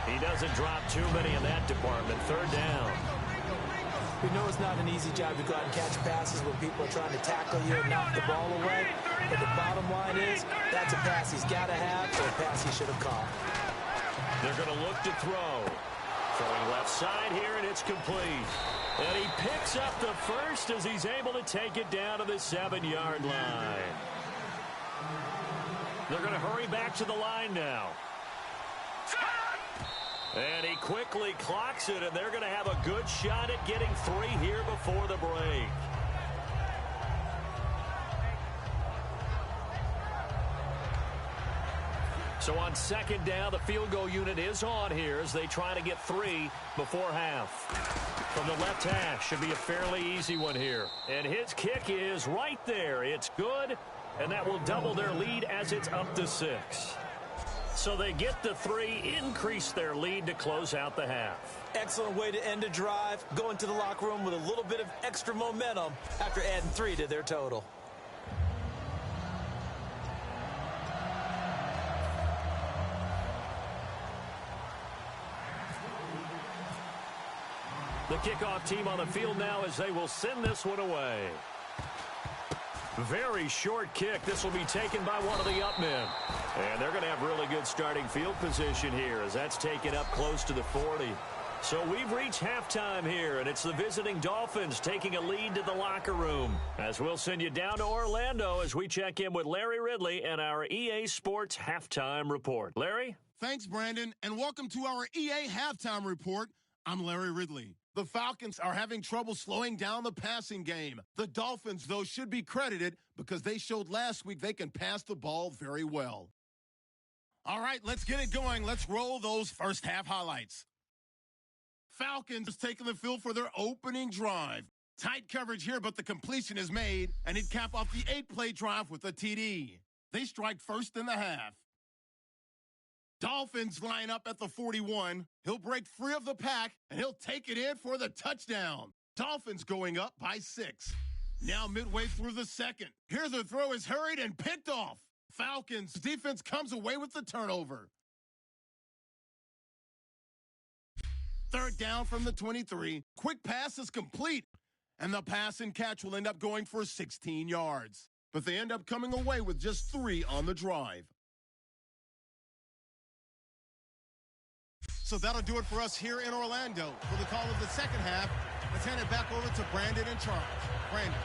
He doesn't drop too many in that department. 3rd down. We know it's not an easy job to go out and catch passes when people are trying to tackle you and knock the ball away. But the bottom line is, that's a pass he's got to have or a pass he should have caught. They're going to look to throw. Throwing left side here, and it's complete. And he picks up the first as he's able to take it down to the 7-yard line. They're going to hurry back to the line now. And he quickly clocks it, and they're going to have a good shot at getting 3 here before the break. So on second down, the field goal unit is on here as they try to get 3 before half. From the left hash, should be a fairly easy one here. And his kick is right there. It's good, and that will double their lead as it's up to 6. So they get the 3, increase their lead to close out the half. Excellent way to end a drive, go into the locker room with a little bit of extra momentum after adding 3 to their total. The kickoff team on the field now as they will send this one away. Very short kick. This will be taken by one of the up men. And they're going to have really good starting field position here as that's taken up close to the 40. So we've reached halftime here, and it's the visiting Dolphins taking a lead to the locker room. As we'll send you down to Orlando as we check in with Larry Ridley and our EA Sports Halftime Report. Larry? Thanks, Brandon, and welcome to our EA Halftime Report. I'm Larry Ridley. The Falcons are having trouble slowing down the passing game. The Dolphins, though, should be credited because they showed last week they can pass the ball very well. All right, let's get it going. Let's roll those first half highlights. Falcons taking the field for their opening drive. Tight coverage here, but the completion is made, and he'd cap off the 8-play drive with a TD. They strike first in the half. Dolphins line up at the 41. He'll break free of the pack, and he'll take it in for the touchdown. Dolphins going up by 6. Now midway through the second. Here the throw is hurried and picked off. Falcons defense comes away with the turnover. Third down from the 23. Quick pass is complete, and the pass and catch will end up going for 16 yards. But they end up coming away with just 3 on the drive. So that'll do it for us here in Orlando. For the call of the second half, let's hand it back over to Brandon and Charles. Brandon.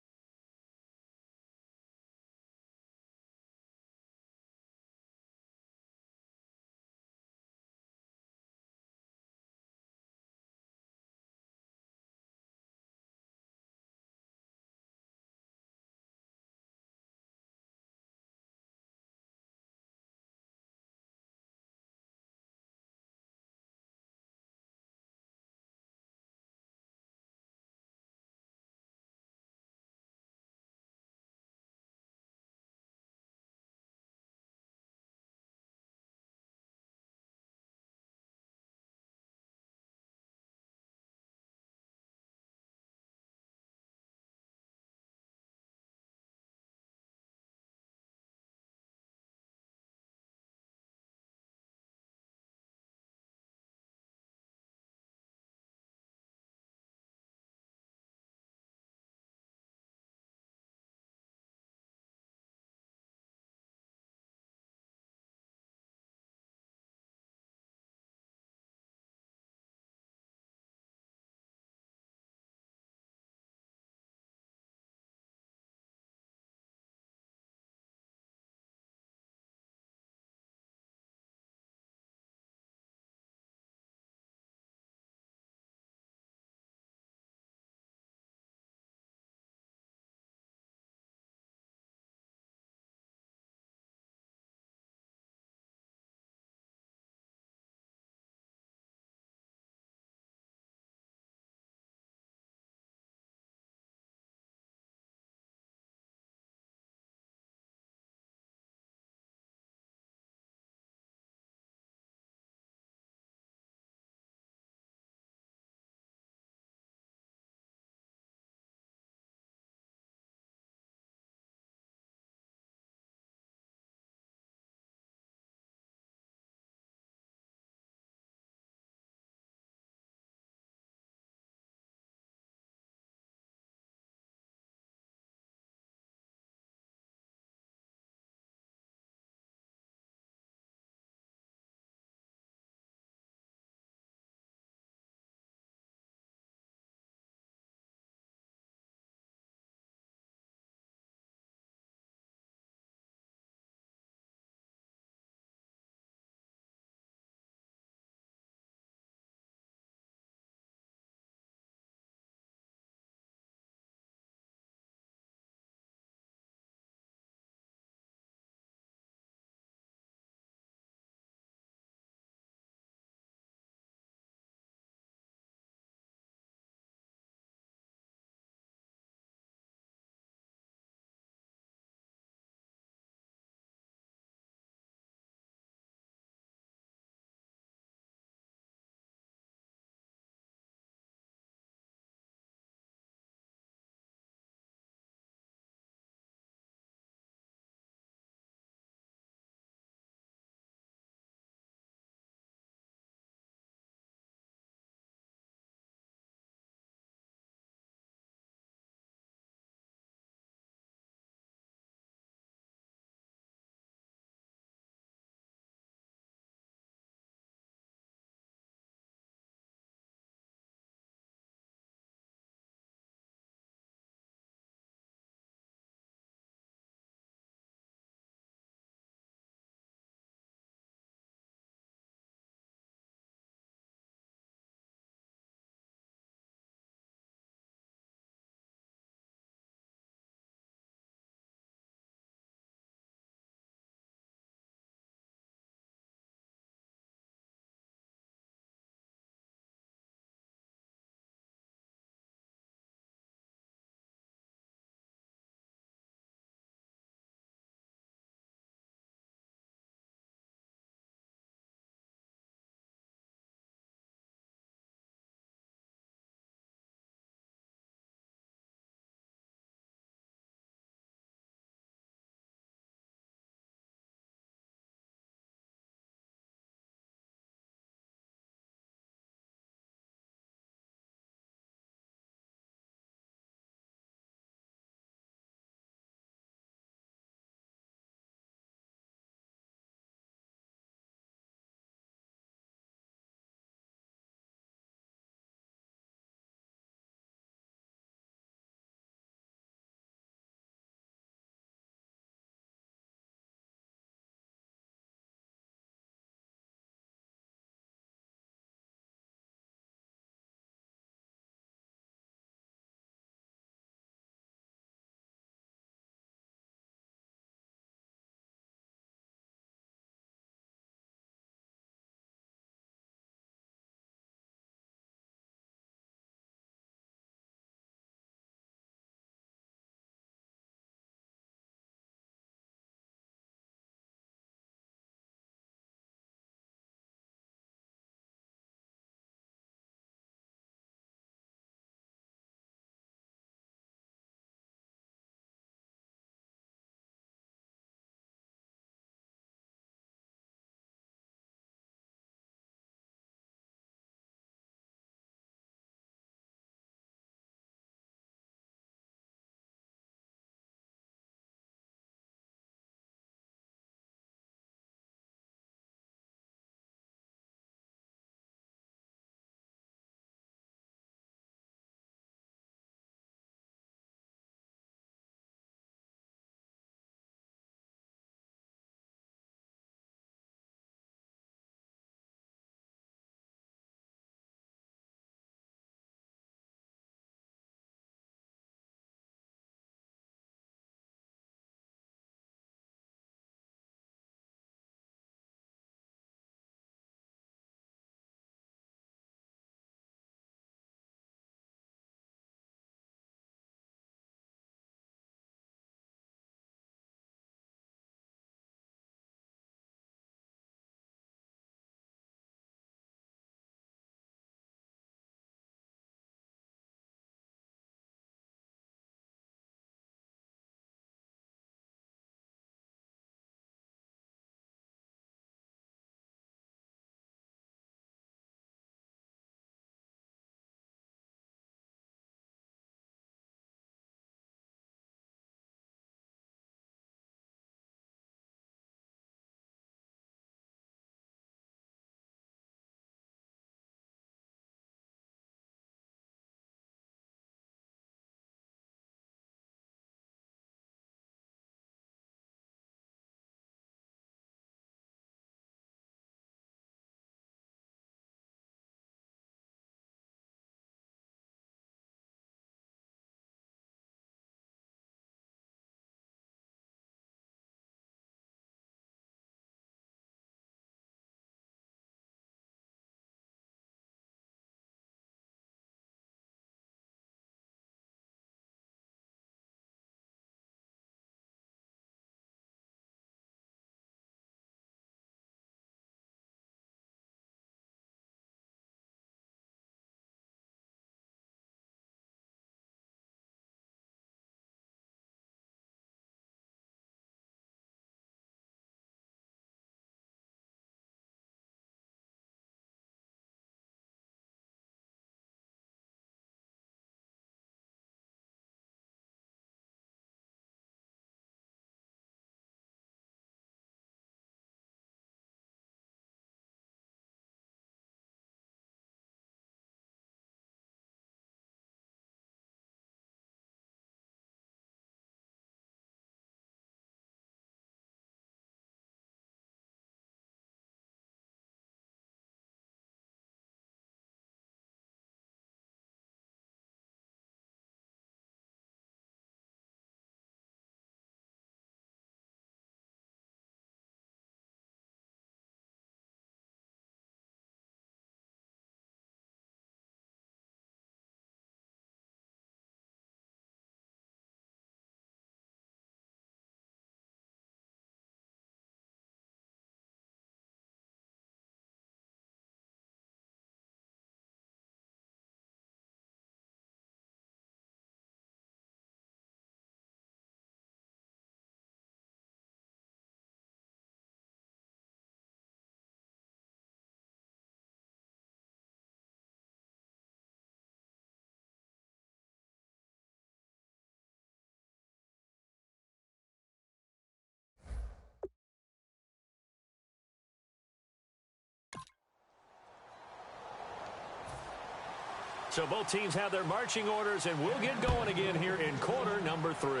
So both teams have their marching orders, and we'll get going again here in quarter number 3.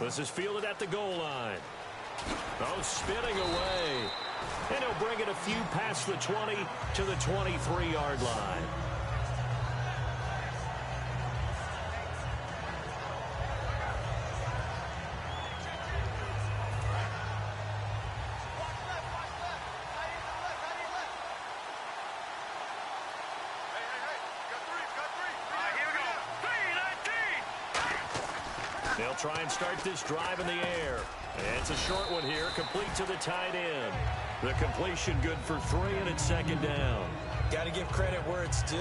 This is fielded at the goal line. Oh, spinning away. And he'll bring it a few past the 20 to the 23-yard line. They'll try and start this drive in the air. And it's a short one here, complete to the tight end. The completion good for 3, and it's second down. Got to give credit where it's due.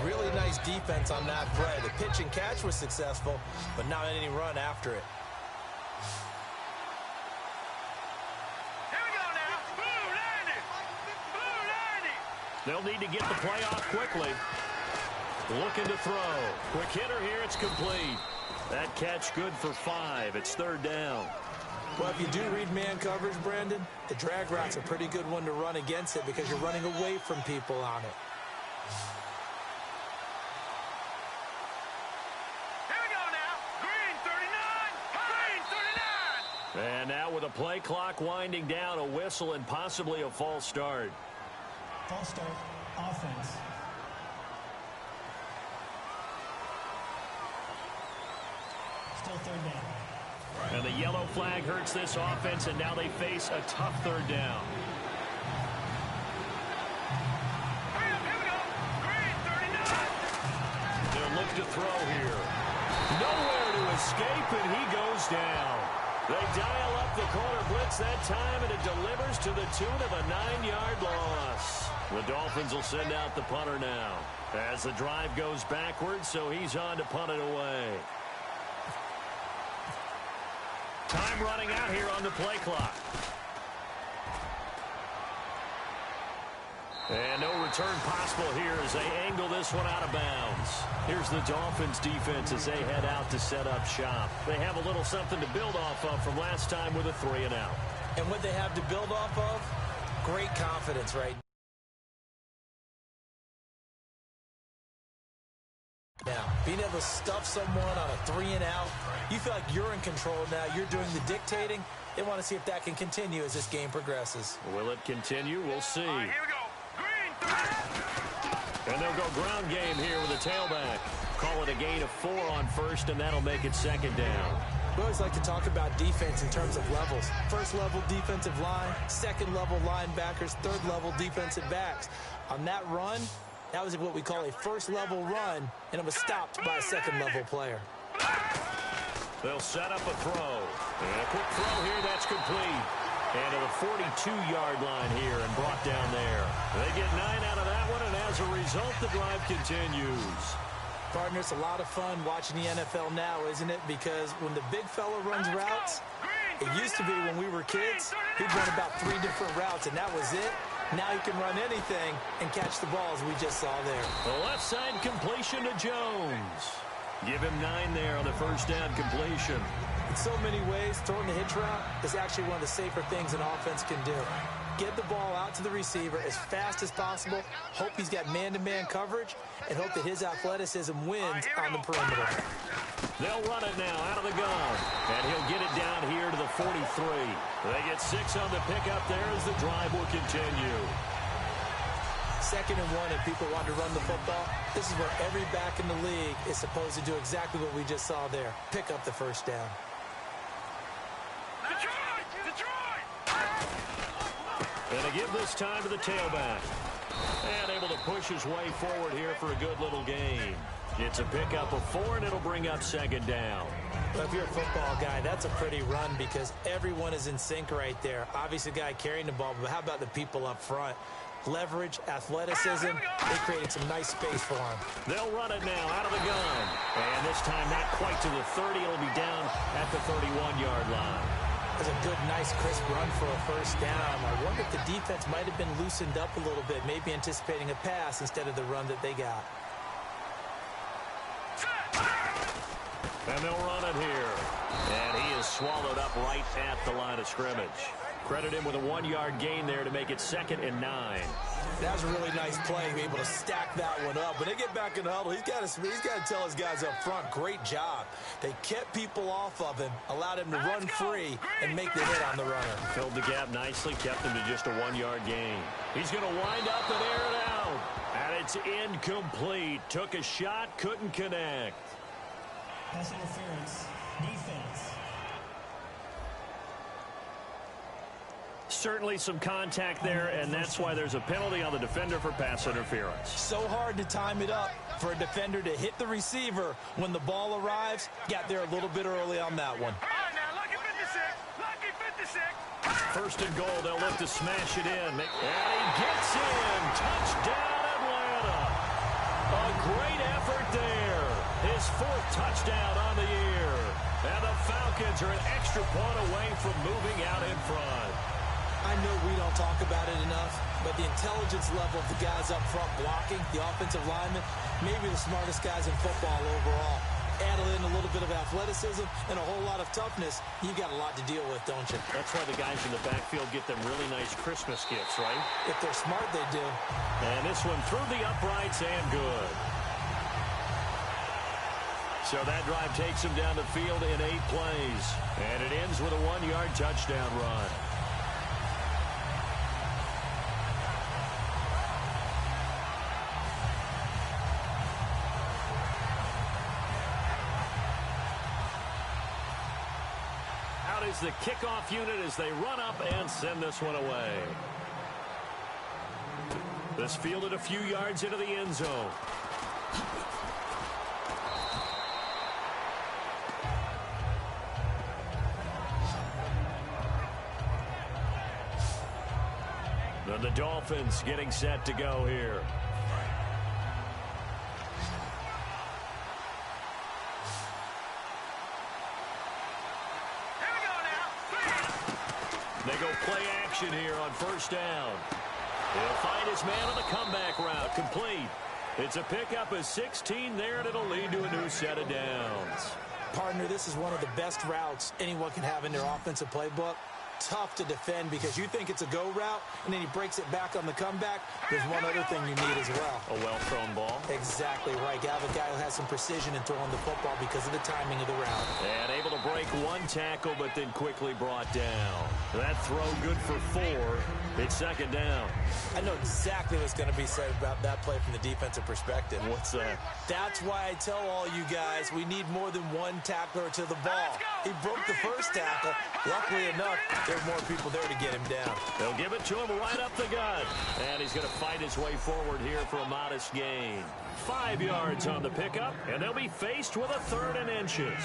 Really nice defense on that play. The pitch and catch was successful, but not any run after it. Here we go now. Blue 90. Blue 90. They'll need to get the play off quickly. Looking to throw. Quick hitter here, it's complete. That catch good for 5. It's third down. Well, if you do read man coverage, Brandon, the drag route's a pretty good one to run against it because you're running away from people on it. Here we go now. Green 39. Green 39. And now with a play clock winding down, a whistle and possibly a false start. False start, offense. Still third down. And the yellow flag hurts this offense, and now they face a tough third down. Here we go. Green 39. They'll look to throw here. Nowhere to escape, and he goes down. They dial up the corner blitz that time, and it delivers to the tune of a 9-yard loss. The Dolphins will send out the punter now as the drive goes backwards, so he's on to punt it away. Time running out here on the play clock. And no return possible here as they angle this one out of bounds. Here's the Dolphins defense as they head out to set up shop. They have a little something to build off of from last time with a 3-and-out. And what they have to build off of? Great confidence right now. Being able to stuff someone on a 3-and-out, you feel like you're in control now. You're doing the dictating. They want to see if that can continue as this game progresses. Will it continue? We'll see. All right, here we go. Green 30. And they'll go ground game here with a tailback. Call it a gain of 4 on first, and that'll make it second down. We always like to talk about defense in terms of levels. First level defensive line, second level linebackers, third level defensive backs. On that run, that was what we call a first level run, and it was stopped by a second level player. They'll set up a throw. And a quick throw here, that's complete. And to the 42-yard line here and brought down there. They get 9 out of that one, and as a result, the drive continues. Partner, it's a lot of fun watching the NFL now, isn't it? Because when the big fella runs routes, it used to be when we were kids, he'd run about 3 different routes, and that was it. Now he can run anything and catch the balls we just saw there. The left side completion to Jones. Give him 9 there on the first down completion. In so many ways, throwing the hitch route is actually one of the safer things an offense can do. Get the ball out to the receiver as fast as possible, hope he's got man-to-man coverage, and hope that his athleticism wins on the perimeter. They'll run it now out of the gun, and he'll get it down here to the 43. They get 6 on the pickup there as the drive will continue. 2nd and 1 and people want to run the football. This is where every back in the league is supposed to do exactly what we just saw there. Pick up the first down. And to give this time to the tailback. And able to push his way forward here for a good little gain. It's a pickup of 4, and it'll bring up second down. Well, if you're a football guy, that's a pretty run because everyone is in sync right there. Obviously, the guy carrying the ball, but how about the people up front? Leverage, athleticism, they created some nice space for him. They'll run it now out of the gun. And this time not quite to the 30. It'll be down at the 31-yard line. That's a good, nice, crisp run for a first down. I wonder if the defense might have been loosened up a little bit, maybe anticipating a pass instead of the run that they got. And they'll run it here. And he is swallowed up right at the line of scrimmage. Credit him with a 1-yard gain there to make it 2nd and 9. That was a really nice play, able to stack that one up. When they get back in the huddle, he's got to tell his guys up front, great job. They kept people off of him, allowed him to run free and make the hit on the runner. Filled the gap nicely, kept him to just a 1-yard gain. He's going to wind up and air it out. And it's incomplete. Took a shot, couldn't connect. Pass interference. Defense. Certainly some contact there, and that's why there's a penalty on the defender for pass interference. So hard to time it up for a defender to hit the receiver when the ball arrives. Got there a little bit early on that one. All right, now, lucky 56. Lucky 56. 1st and goal, they'll look to smash it in. And he gets in. Touchdown, Atlanta. A great effort there. His 4th touchdown on the year. And the Falcons are an extra point away from moving out in front. I know we don't talk about it enough, but the intelligence level of the guys up front blocking, the offensive linemen, maybe the smartest guys in football overall. Add in a little bit of athleticism and a whole lot of toughness, you got a lot to deal with, don't you? That's why the guys in the backfield get them really nice Christmas gifts, right? If they're smart, they do. And this one through the uprights and good. So that drive takes him down the field in 8 plays. And it ends with a 1-yard touchdown run. Is the kickoff unit as they run up and send this one away. This fielded a few yards into the end zone. Then the Dolphins getting set to go here. They go play action here on 1st down. He'll find his man on the comeback route. Complete. It's a pickup of 16 there, and it'll lead to a new set of downs. Partner, this is one of the best routes anyone can have in their offensive playbook. Tough to defend because you think it's a go route, and then he breaks it back on the comeback. There's one other thing you need as well. A well-thrown ball. Exactly right. You have a guy who has some precision in throwing the football because of the timing of the route. And able to break 1 tackle, but then quickly brought down. That throw good for 4. It's 2nd down. I know exactly what's going to be said about that play from the defensive perspective. What's that? That's why I tell all you guys we need more than 1 tackler to the ball. He broke the 1st tackle. Luckily enough, there were more people there to get him down. They'll give it to him right up the gut. And he's going to fight his way forward here for a modest gain. 5 yards on the pickup, and they'll be faced with a 3rd and inches.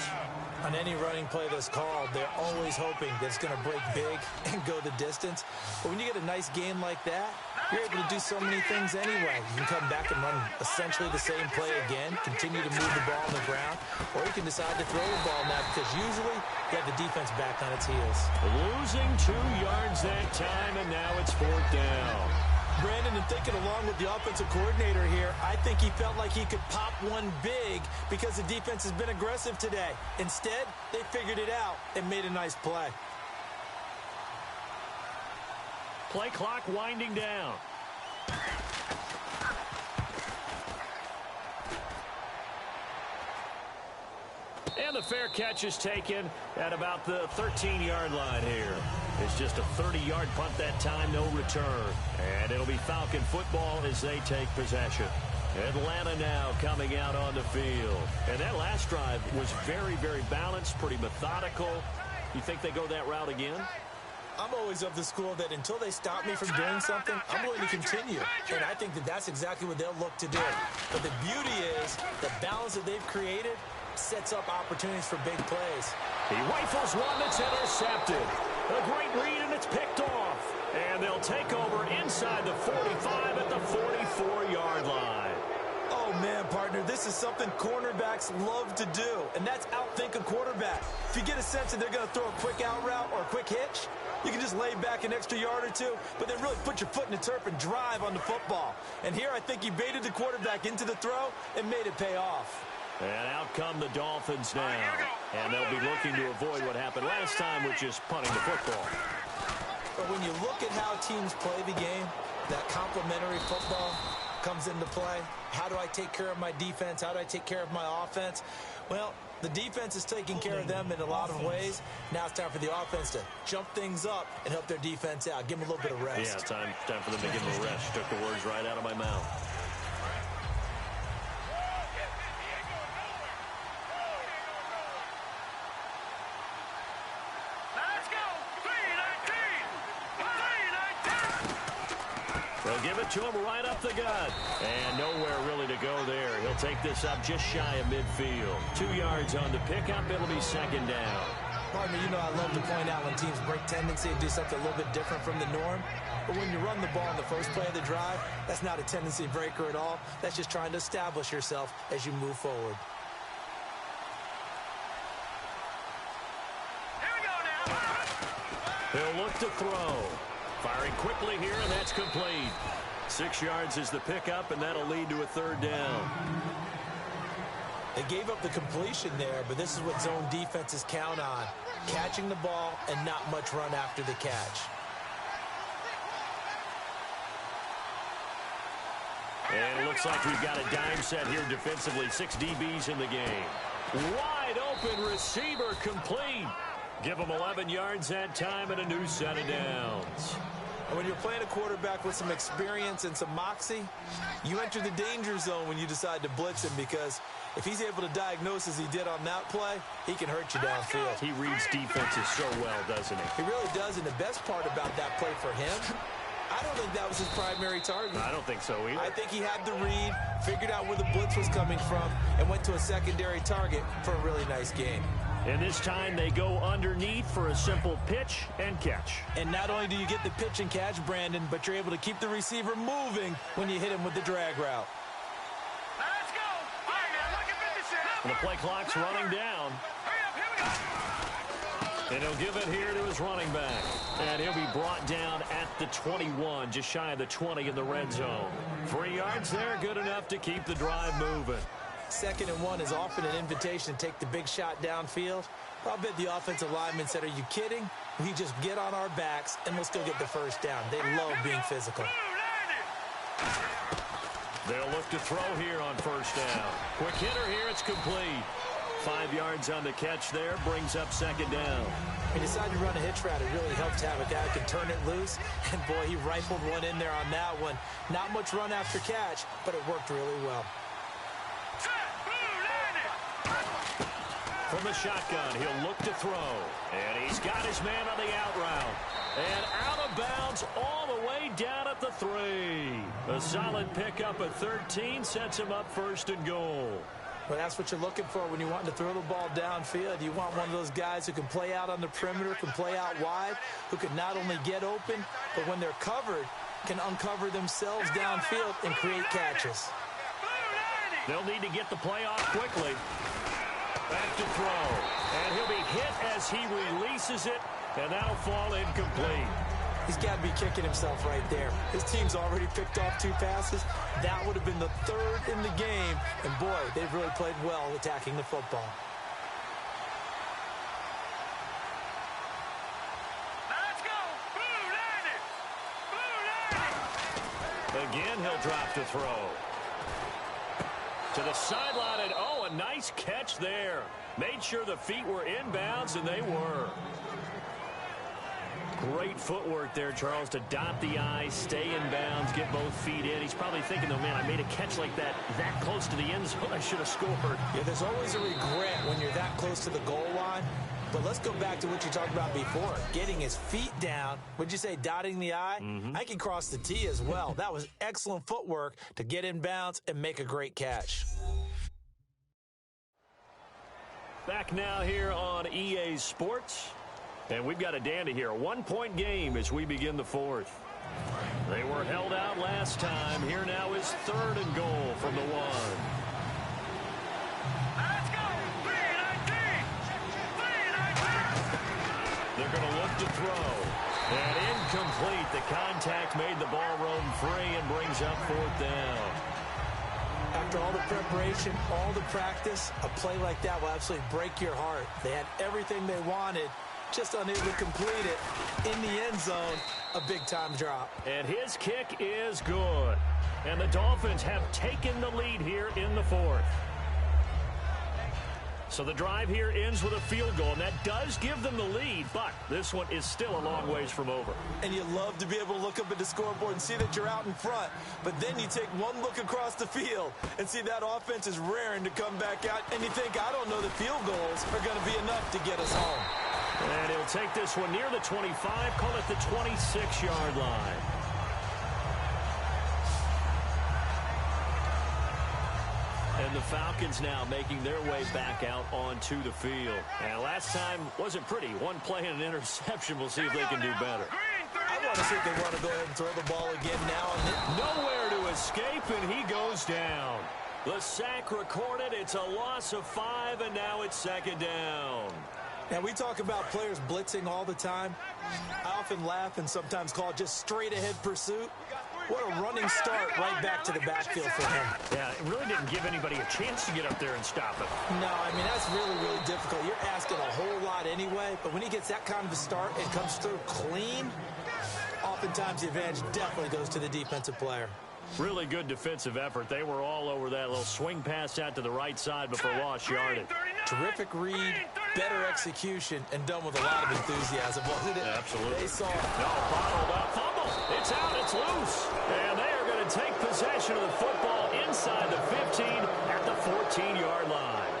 On any running play that's called, they're always hoping that it's going to break big and go the distance. But when you get a nice gain like that, you're able to do so many things anyway. You can come back and run essentially the same play again, continue to move the ball on the ground, or you can decide to throw the ball now because usually you have the defense back on its heels. Losing 2 yards that time, and now it's 4th down. Brandon, and thinking along with the offensive coordinator here, I think he felt like he could pop one big because the defense has been aggressive today. Instead, they figured it out and made a nice play. Play clock winding down. And the fair catch is taken at about the 13-yard line here. It's just a 30-yard punt that time, no return. And it'll be Falcon football as they take possession. Atlanta now coming out on the field. And that last drive was very, very balanced, pretty methodical. You think they go that route again? I'm always of the school that until they stop me from doing something, I'm going to continue. And I think that that's exactly what they'll look to do. But the beauty is the balance that they've created sets up opportunities for big plays. He rifles one that's intercepted. A great read, and it's picked off. And they'll take over inside the 45 at the 44-yard line. Oh, man, partner, this is something cornerbacks love to do, and that's outthink a quarterback. If you get a sense that they're going to throw a quick out route or a quick hitch, you can just lay back an extra yard or two, but then really put your foot in the turf and drive on the football. And here I think he baited the quarterback into the throw and made it pay off. And out come the Dolphins now. And they'll be looking to avoid what happened last time, which is punting the football. But when you look at how teams play the game, that complementary football comes into play. How do I take care of my defense? How do I take care of my offense? Well, the defense is taking care of them in a lot of ways. Now it's time for the offense to jump things up and help their defense out. Give them a little bit of rest. Yeah, time for them to give them a rest. Took the words right out of my mouth. They'll give it to him right up the gut. And nowhere really to go there. He'll take this up just shy of midfield. 2 yards on the pickup. It'll be second down. Pardon me, I love to point out when teams break tendency and do something a little bit different from the norm. But when you run the ball in the first play of the drive, that's not a tendency breaker at all. That's just trying to establish yourself as you move forward. Here we go now. He'll look to throw. Firing quickly here, and that's complete. 6 yards is the pickup, and that'll lead to a third down. They gave up the completion there, but this is what zone defenses count on. Catching the ball and not much run after the catch. And it looks like we've got a dime set here defensively. 6 DBs in the game. Wide open receiver complete. Give them 11 yards that time and a new set of downs. And when you're playing a quarterback with some experience and some moxie, you enter the danger zone when you decide to blitz him, because if he's able to diagnose as he did on that play, he can hurt you downfield. He reads defenses so well, doesn't he? He really does, and the best part about that play for him, I don't think that was his primary target. I don't think so either. I think he had the read, figured out where the blitz was coming from, and went to a secondary target for a really nice gain. And this time they go underneath for a simple pitch and catch. And not only do you get the pitch and catch, Brandon, but you're able to keep the receiver moving when you hit him with the drag route. Let's go. All right, now, look at 56. And the play clock's running down. Hurry up, here we go. And he'll give it here to his running back. And he'll be brought down at the 21, just shy of the 20 in the red zone. 3 yards there, good enough to keep the drive moving. 2nd and 1 is often an invitation to take the big shot downfield. I'll bet the offensive lineman said, are you kidding? We just get on our backs and we'll still get the first down. They love being physical. They'll look to throw here on first down. Quick hitter here, it's complete. 5 yards on the catch there, brings up second down. He decided to run a hitch route. It really helps to have a guy who can turn it loose. And boy, he rifled one in there on that one. Not much run after catch, but it worked really well. From the shotgun, he'll look to throw. And he's got his man on the out route. And out of bounds all the way down at the 3. A solid pickup at 13 sets him up first and goal. Well, that's what you're looking for when you're wanting to throw the ball downfield. You want one of those guys who can play out on the perimeter, can play out wide, who can not only get open, but when they're covered, can uncover themselves downfield and create catches. They'll need to get the play off quickly. Back to throw. And he'll be hit as he releases it, and that'll fall incomplete. He's got to be kicking himself right there. His team's already picked off 2 passes. That would have been the 3rd in the game. And, boy, they've really played well attacking the football. Let's go. Blue 90. Again, he'll drop to throw. To the sideline, and oh, a nice catch there. Made sure the feet were inbounds, and they were. Great footwork there, Charles, to dot the I, stay in bounds, get both feet in. He's probably thinking, though, man, I made a catch like that close to the end zone. I should have scored. Yeah, there's always a regret when you're that close to the goal line. But let's go back to what you talked about before, getting his feet down. Would you say dotting the I? I can cross the T as well. That was excellent footwork to get in bounds and make a great catch. Back now here on EA Sports. And we've got a dandy here. A 1-point game as we begin the 4th. They were held out last time. Here now is 3rd and goal from the 1. Let's go. 319. 319. They're going to look to throw. And incomplete. The contact made the ball roam free and brings up 4th down. After all the preparation, all the practice, a play like that will absolutely break your heart. They had everything they wanted, just unable to complete it. In the end zone, a big-time drop. And his kick is good. And the Dolphins have taken the lead here in the fourth. So the drive here ends with a field goal, and that does give them the lead, but this one is still a long ways from over. And you love to be able to look up at the scoreboard and see that you're out in front, but then you take one look across the field and see that offense is raring to come back out, and you think, I don't know, the field goals are going to be enough to get us home. And he'll take this one near the 25, call it the 26-yard line. And the Falcons now making their way back out onto the field. And last time wasn't pretty. One play and an interception. We'll see if they can do better. I want to see if they want to go ahead and throw the ball again now. Nowhere to escape, and he goes down. The sack recorded. It's a loss of 5, and now it's second down. Now, we talk about players blitzing all the time. I often laugh and sometimes call it just straight-ahead pursuit. What a running start right back to the backfield for him. Yeah, it really didn't give anybody a chance to get up there and stop it. No, I mean, that's really, really difficult. You're asking a whole lot anyway, but when he gets that kind of a start and comes through clean, oftentimes the advantage definitely goes to the defensive player. Really good defensive effort. They were all over that little swing pass out to the right side before lost yardage. Terrific read, better execution, and done with a lot of enthusiasm, wasn't it? Absolutely. They saw it. No, bottled up, fumble. It's out, it's loose. And they are going to take possession of the football inside the 15 at the 14-yard line.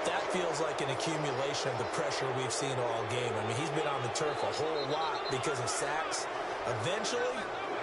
That feels like an accumulation of the pressure we've seen all game. I mean, he's been on the turf a whole lot because of sacks. Eventually,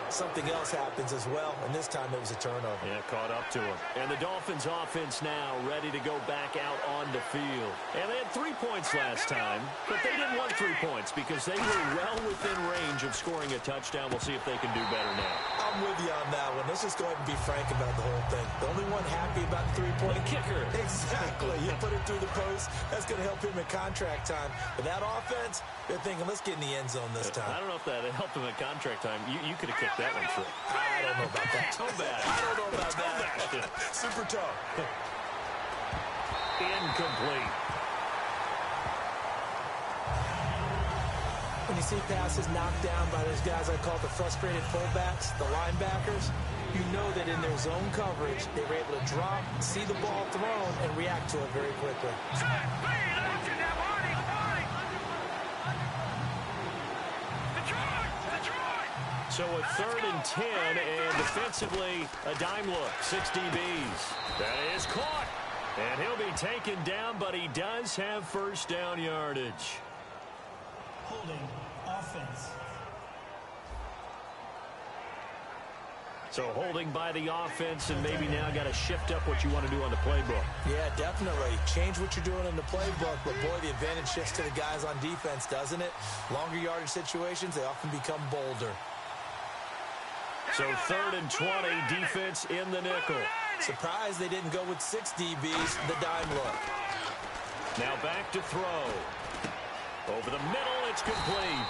something else happens as well, and this time it was a turnover. Yeah, caught up to him. And the Dolphins offense now ready to go back out on the field. And they had 3 points last time, but they didn't want 3 points because they were well within range of scoring a touchdown. We'll see if they can do better now. I'm with you on that one. Let's just go ahead and be frank about the whole thing. The only one happy about the 3-point kicker. Exactly. You put it through the post. That's going to help him in contract time. But that offense, they're thinking, let's get in the end zone this time. I don't know if that helped him in contract time. You could have kicked that one through. I don't know about that. Toe bash. I don't know about that. Super toe. Incomplete. When you see passes knocked down by those guys I call the frustrated fullbacks, the linebackers, you know that in their zone coverage, they were able to drop, see the ball thrown, and react to it very quickly. So a 3rd and 10, and defensively, a dime look. 6 DBs. That is caught. And he'll be taken down, but he does have first down yardage. Holding offense. So holding by the offense, and maybe now got to shift up what you want to do on the playbook. Yeah, definitely. Change what you're doing in the playbook, but boy, the advantage shifts to the guys on defense, doesn't it? Longer yardage situations, they often become bolder. So 3rd and 20, defense in the nickel. Surprised they didn't go with 6 DBs, the dime look. Now back to throw. Over the middle, it's complete.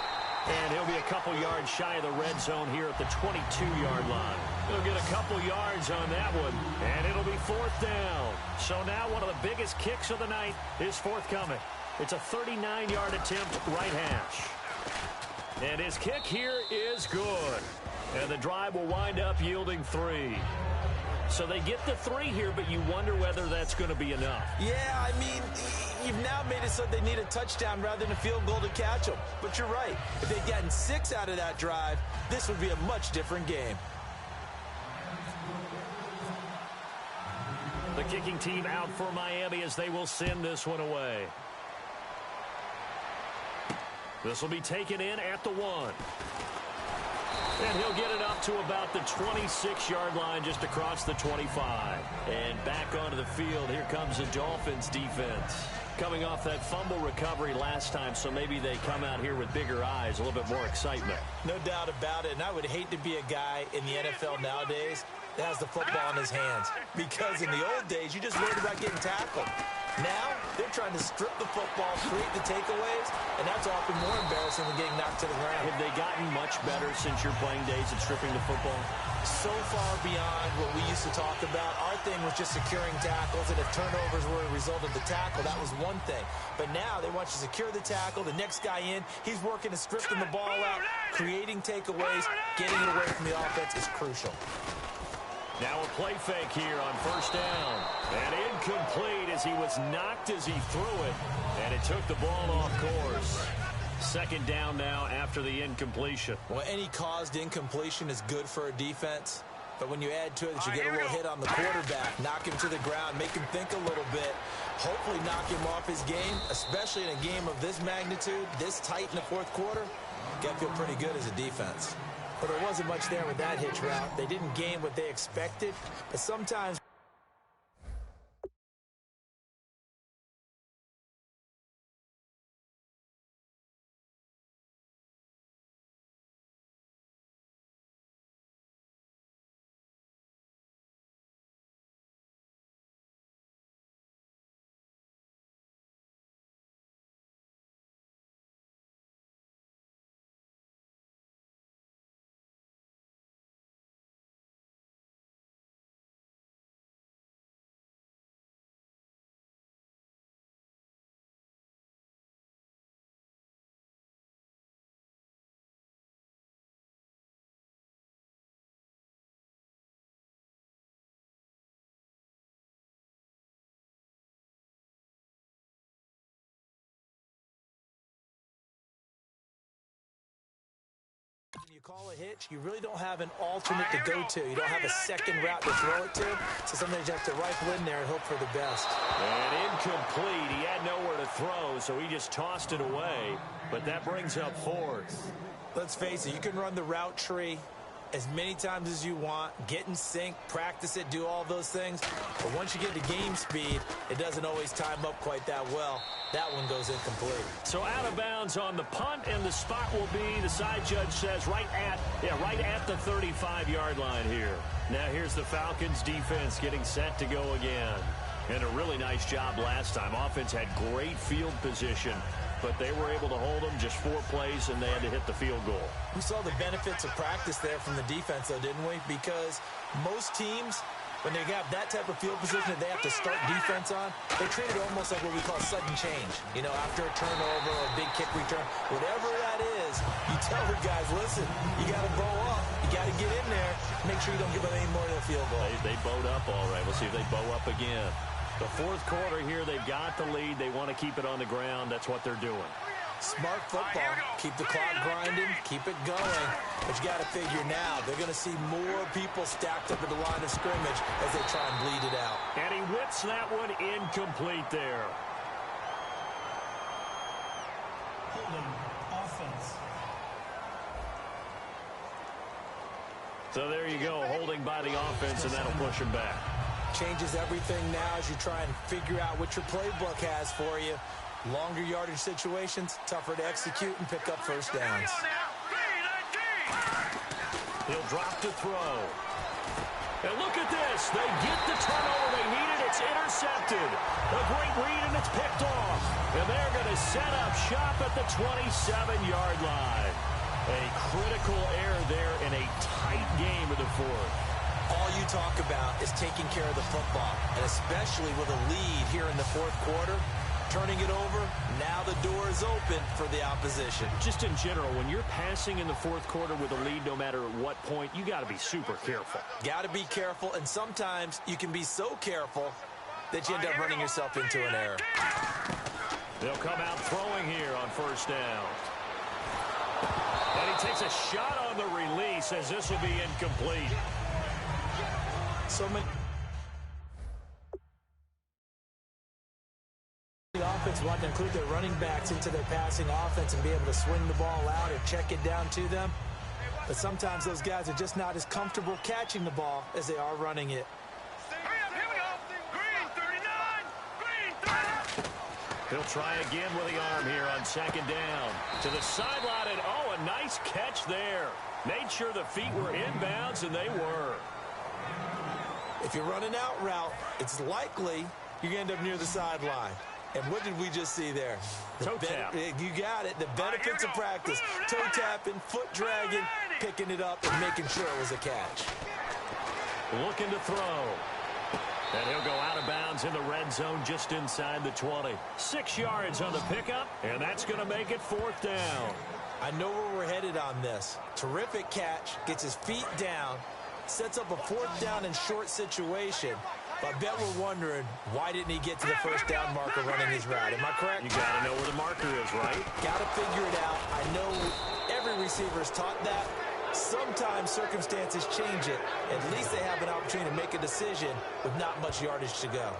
And he'll be a couple yards shy of the red zone here at the 22-yard line. He'll get a couple yards on that one, and it'll be 4th down. So now one of the biggest kicks of the night is forthcoming. It's a 39-yard attempt, right hash. And his kick here is good. And the drive will wind up yielding 3. So they get the 3 here, but you wonder whether that's going to be enough. Yeah, I mean, you've now made it so they need a touchdown rather than a field goal to catch them. But you're right. If they'd gotten 6 out of that drive, this would be a much different game. The kicking team out for Miami as they will send this one away. This will be taken in at the 1. And he'll get it up to about the 26-yard line just across the 25. And back onto the field, here comes the Dolphins defense. Coming off that fumble recovery last time, so maybe they come out here with bigger eyes, a little bit more excitement. No doubt about it, and I would hate to be a guy in the NFL nowadays that has the football in his hands. Because in the old days, you just worried about getting tackled. Now, they're trying to strip the football, create the takeaways, and that's often more embarrassing than getting knocked to the ground. Have they gotten much better since your playing days at stripping the football? So far beyond what we used to talk about. Our thing was just securing tackles, and if turnovers were a result of the tackle, that was one thing. But now they want you to secure the tackle, the next guy in. He's working to strip the ball out, creating takeaways, getting it away from the offense is crucial. Now a play fake here on first down. And incomplete as he was knocked as he threw it. And it took the ball off course. Second down now after the incompletion. Well, any caused incompletion is good for a defense. But when you add to it that you get a little hit on the quarterback, knock him to the ground, make him think a little bit, hopefully knock him off his game, especially in a game of this magnitude, this tight in the fourth quarter, got to feel pretty good as a defense. But there wasn't much there with that hitch route. They didn't gain what they expected, but sometimes when you call a hitch, you really don't have an alternate to go to. You don't have a second route to throw it to. So sometimes you have to rifle in there and hope for the best. And incomplete. He had nowhere to throw, so he just tossed it away. But that brings up fourth. Let's face it, you can run the route tree as many times as you want, get in sync, practice it, do all those things. But once you get to game speed, it doesn't always time up quite that well. That one goes incomplete. So out of bounds on the punt, and the spot will be, the side judge says, right at the 35-yard line here. Now here's the Falcons defense getting set to go again. And a really nice job last time. Offense had great field position, but they were able to hold them just 4 plays, and they had to hit the field goal. We saw the benefits of practice there from the defense, though, didn't we? Because most teams, when they have that type of field position that they have to start defense on, they treat it almost like what we call sudden change. You know, after a turnover or a big kick return, whatever that is, you tell the guys, listen, you got to bow up. You got to get in there. Make sure you don't give them any more than a field goal. They bowed up all right. We'll see if they bow up again. The fourth quarter here, they've got the lead. They want to keep it on the ground. That's what they're doing. Smart football. Keep the clock grinding. Keep it going. But you got to figure now, they're going to see more people stacked up at the line of scrimmage as they try and bleed it out. And he whips that one incomplete there. Holding offense. So there you go, holding by the offense, and that'll push him back. Changes everything now as you try and figure out what your playbook has for you. Longer yardage situations, tougher to execute and pick up first downs. He'll drop to throw. And look at this. They get the turnover they needed. It's intercepted. A great read, and it's picked off. And they're going to set up shop at the 27-yard line. A critical error there in a tight game of the fourth. All you talk about is taking care of the football, and especially with a lead here in the fourth quarter, turning it over, now the door is open for the opposition. Just in general, when you're passing in the fourth quarter with a lead, no matter at what point, you got to be super careful. Got to be careful, and sometimes you can be so careful that you end up running yourself into an error. They'll come out throwing here on first down. And he takes a shot on the release as this will be incomplete. So many offense want to include their running backs into their passing offense and be able to swing the ball out or check it down to them. But sometimes those guys are just not as comfortable catching the ball as they are running it. He'll try again with the arm here on second down. To the sideline, and oh, a nice catch there. Made sure the feet were inbounds, and they were. If you're running out route, it's likely you're going to end up near the sideline. And what did we just see there? Toe tap. You got it. The benefits of practice. Toe tapping, foot dragging, picking it up, and making sure it was a catch. Looking to throw. And he'll go out of bounds in the red zone just inside the 20. 6 yards on the pickup, and that's going to make it 4th down. I know where we're headed on this. Terrific catch, gets his feet down, sets up a 4th down and short situation. But I bet we're wondering, why didn't he get to the first down marker running his route? Am I correct? You got to know where the marker is, right? Got to figure it out. I know every receiver is taught that. Sometimes circumstances change it. At least they have an opportunity to make a decision with not much yardage to go.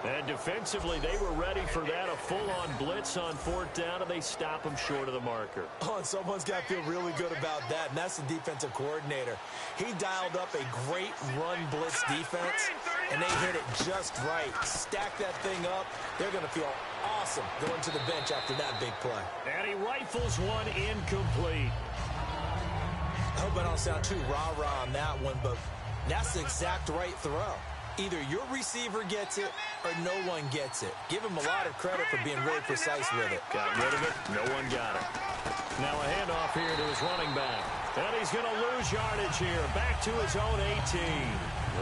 And defensively, they were ready for that, a full-on blitz on 4th down, and they stop him short of the marker. Oh, and someone's got to feel really good about that, and that's the defensive coordinator. He dialed up a great run blitz defense, and they hit it just right. Stack that thing up. They're going to feel awesome going to the bench after that big play. And he rifles one incomplete. I hope I don't sound too rah-rah on that one, but that's the exact right throw. Either your receiver gets it or no one gets it. Give him a lot of credit for being really precise with it. Got rid of it. No one got it. Now a handoff here to his running back. And he's going to lose yardage here. Back to his own 18.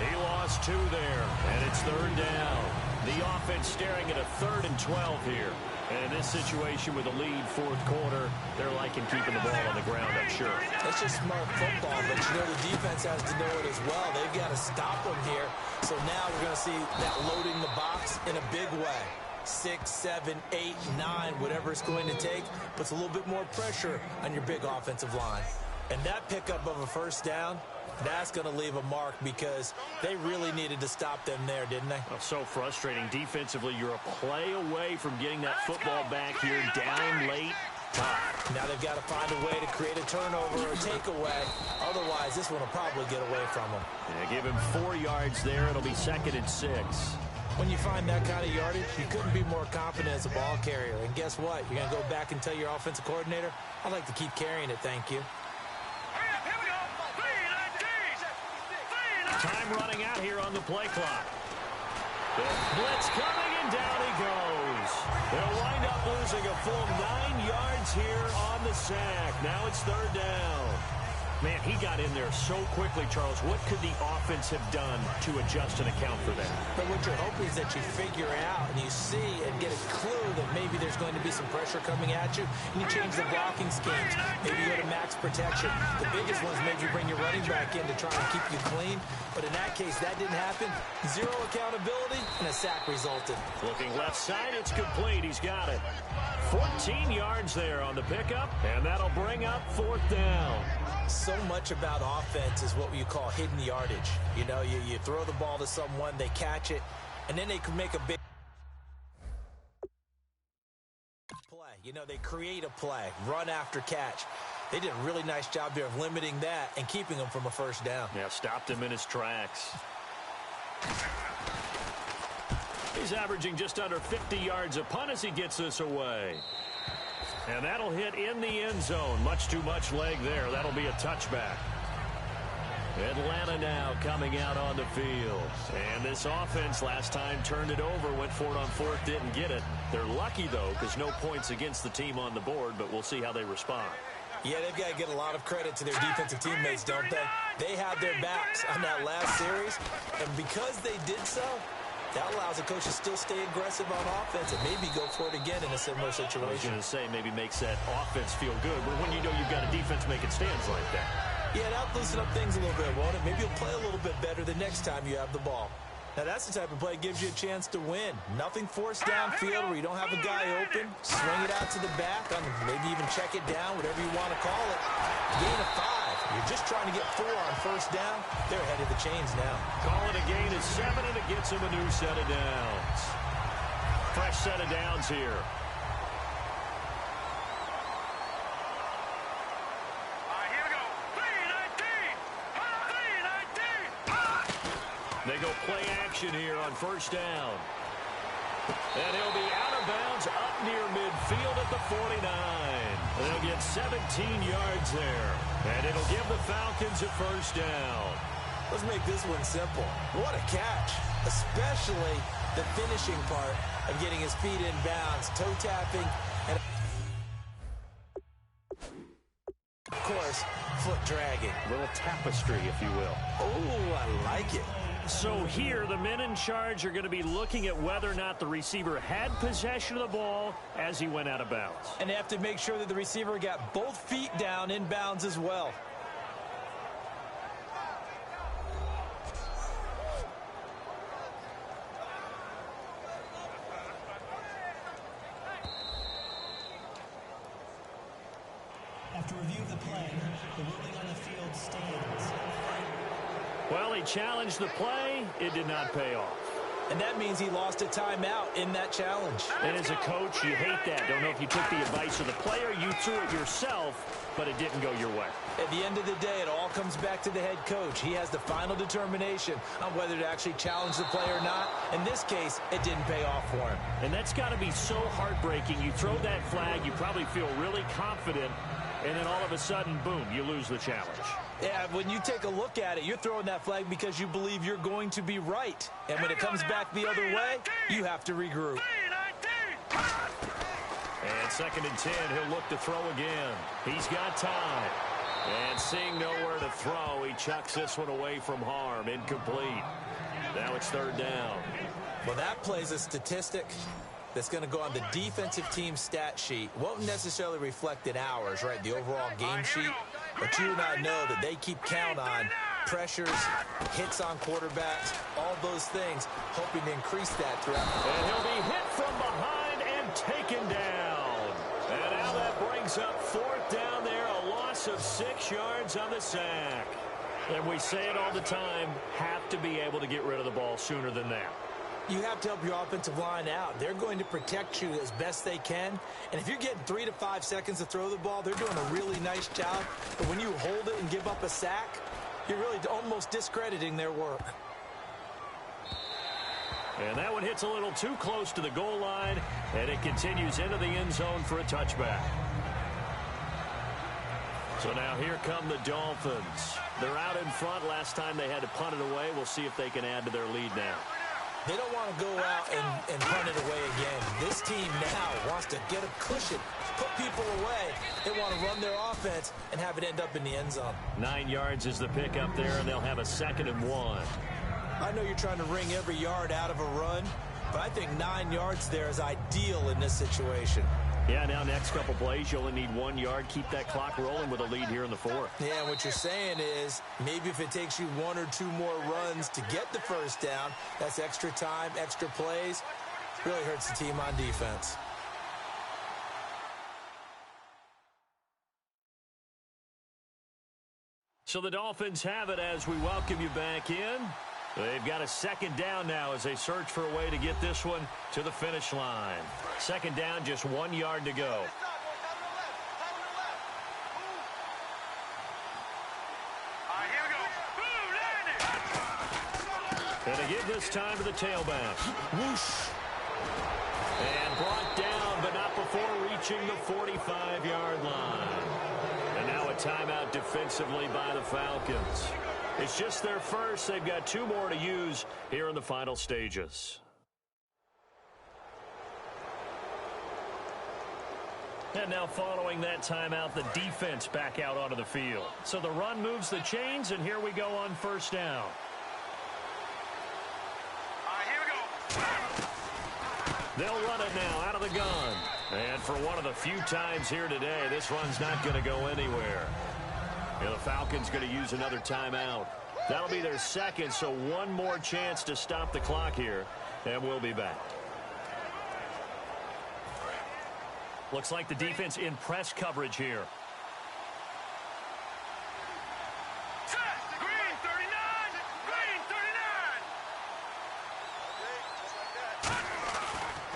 He lost 2 there. And it's 3rd down. The offense staring at a 3rd and 12 here. And in this situation with a lead 4th quarter, they're liking keeping the ball on the ground, I'm sure. It's just smart football, but you know the defense has to know it as well. They've got to stop them here. So now we're going to see that loading the box in a big way. 6, 7, 8, 9, whatever it's going to take, puts a little bit more pressure on your big offensive line. And that pickup of a 1st down, that's going to leave a mark because they really needed to stop them there, didn't they? Oh, so frustrating. Defensively, you're a play away from getting that football back here down late. Tough. Now they've got to find a way to create a turnover or takeaway. Otherwise, this one will probably get away from them. Yeah, give him 4 yards there. It'll be 2nd and 6. When you find that kind of yardage, you couldn't be more confident as a ball carrier. And guess what? You're going to go back and tell your offensive coordinator, I'd like to keep carrying it, thank you. Time running out here on the play clock. The blitz coming, and down he goes. They'll wind up losing a full 9 yards here on the sack. Now it's 3rd down. Man, he got in there so quickly, Charles. What could the offense have done to adjust and account for that? But what you're hoping is that you figure out and you see and get a clue that maybe there's going to be some pressure coming at you, and you change the blocking schemes. Maybe you go to max protection. The biggest one is maybe you bring your running back in to try and keep you clean. But in that case, that didn't happen. 0 accountability, and a sack resulted. Looking left side, it's complete. He's got it. 14 yards there on the pickup, and that'll bring up 4th down. So much about offense is what you call hidden yardage. You know, you throw the ball to someone, they catch it, and then they can make a big play. You know, they create a play, run after catch. They did a really nice job there of limiting that and keeping them from a 1st down. Yeah, stopped him in his tracks. He's averaging just under 50 yards a punt as he gets this away. And that'll hit in the end zone. Much too much leg there. That'll be a touchback. Atlanta now coming out on the field. And this offense last time turned it over, went for it on 4th, didn't get it. They're lucky, though, because no points against the team on the board, but we'll see how they respond. Yeah, they've got to get a lot of credit to their defensive teammates, don't they? They had their backs on that last series, and because they did so, that allows the coach to still stay aggressive on offense and maybe go for it again in a similar situation. I was going to say maybe makes that offense feel good, but when you know you've got a defense making stands like that. Yeah, that'll loosen up things a little bit, won't it? Maybe you'll play a little bit better the next time you have the ball. Now, that's the type of play that gives you a chance to win. Nothing forced downfield where you don't have a guy open. Swing it out to the back, maybe even check it down, whatever you want to call it. Gain of 5. You're just trying to get 4 on 1st down. They're ahead of the chains now. Call it a gain of 7, and it gets him a new set of downs. Fresh set of downs here. They go play action here on 1st down. And he'll be out of bounds up near midfield at the 49. They'll get 17 yards there. And it'll give the Falcons a 1st down. Let's make this one simple. What a catch, especially the finishing part of getting his feet in bounds, toe tapping, and of course, foot dragging. A little tapestry, if you will. Oh, I like it. So here, the men in charge are going to be looking at whether or not the receiver had possession of the ball as he went out of bounds. And they have to make sure that the receiver got both feet down in bounds as well. After review of the play, the ruling on the field stands. Well, he challenged the play. It did not pay off. And that means he lost a timeout in that challenge. And as a coach, you hate that. Don't know if you took the advice of the player, you threw it yourself, but it didn't go your way. At the end of the day, it all comes back to the head coach. He has the final determination on whether to actually challenge the play or not. In this case, it didn't pay off for him. And that's got to be so heartbreaking. You throw that flag, you probably feel really confident, and then all of a sudden, boom, you lose the challenge. Yeah, when you take a look at it, you're throwing that flag because you believe you're going to be right. And when it comes back the other way, you have to regroup. And 2nd and 10, he'll look to throw again. He's got time. And seeing nowhere to throw, he chucks this one away from harm. Incomplete. Now it's 3rd down. Well, that plays a statistic that's going to go on the defensive team stat sheet. Won't necessarily reflect in ours, right, the overall game sheet. But you and I know that they keep count on pressures, hits on quarterbacks, all those things, hoping to increase that throughout. And he'll be hit from behind and taken down. And now that brings up 4th down there, a loss of 6 yards on the sack. And we say it all the time, have to be able to get rid of the ball sooner than that. You have to help your offensive line out. They're going to protect you as best they can. And if you're getting 3 to 5 seconds to throw the ball, they're doing a really nice job. But when you hold it and give up a sack, you're really almost discrediting their work. And that one hits a little too close to the goal line, and it continues into the end zone for a touchback. So now here come the Dolphins. They're out in front. Last time they had to punt it away. We'll see if they can add to their lead now. They don't want to go out and punt it away again. This team now wants to get a cushion, put people away. They want to run their offense and have it end up in the end zone. 9 yards is the pickup there, and they'll have a 2nd and 1. I know you're trying to wring every yard out of a run, but I think 9 yards there is ideal in this situation. Yeah, now next couple plays, you only need 1 yard. Keep that clock rolling with a lead here in the 4th. Yeah, and what you're saying is maybe if it takes you 1 or 2 more runs to get the 1st down, that's extra time, extra plays. Really hurts the team on defense. So the Dolphins have it as we welcome you back in. They've got a 2nd down now as they search for a way to get this one to the finish line. 2nd down, just 1 yard to go. And they give this time to the tailback. Whoosh. And brought down, but not before reaching the 45-yard line. And now a timeout defensively by the Falcons. It's just their first. They've got 2 more to use here in the final stages. And now following that timeout, the defense back out onto the field. So the run moves the chains, and here we go on 1st down. They'll run it now out of the gun. And for one of the few times here today, this run's not going to go anywhere. And the Falcons going to use another timeout. That'll be their 2nd, so 1 more chance to stop the clock here, and we'll be back. Looks like the defense in press coverage here. Green 39! Green 39!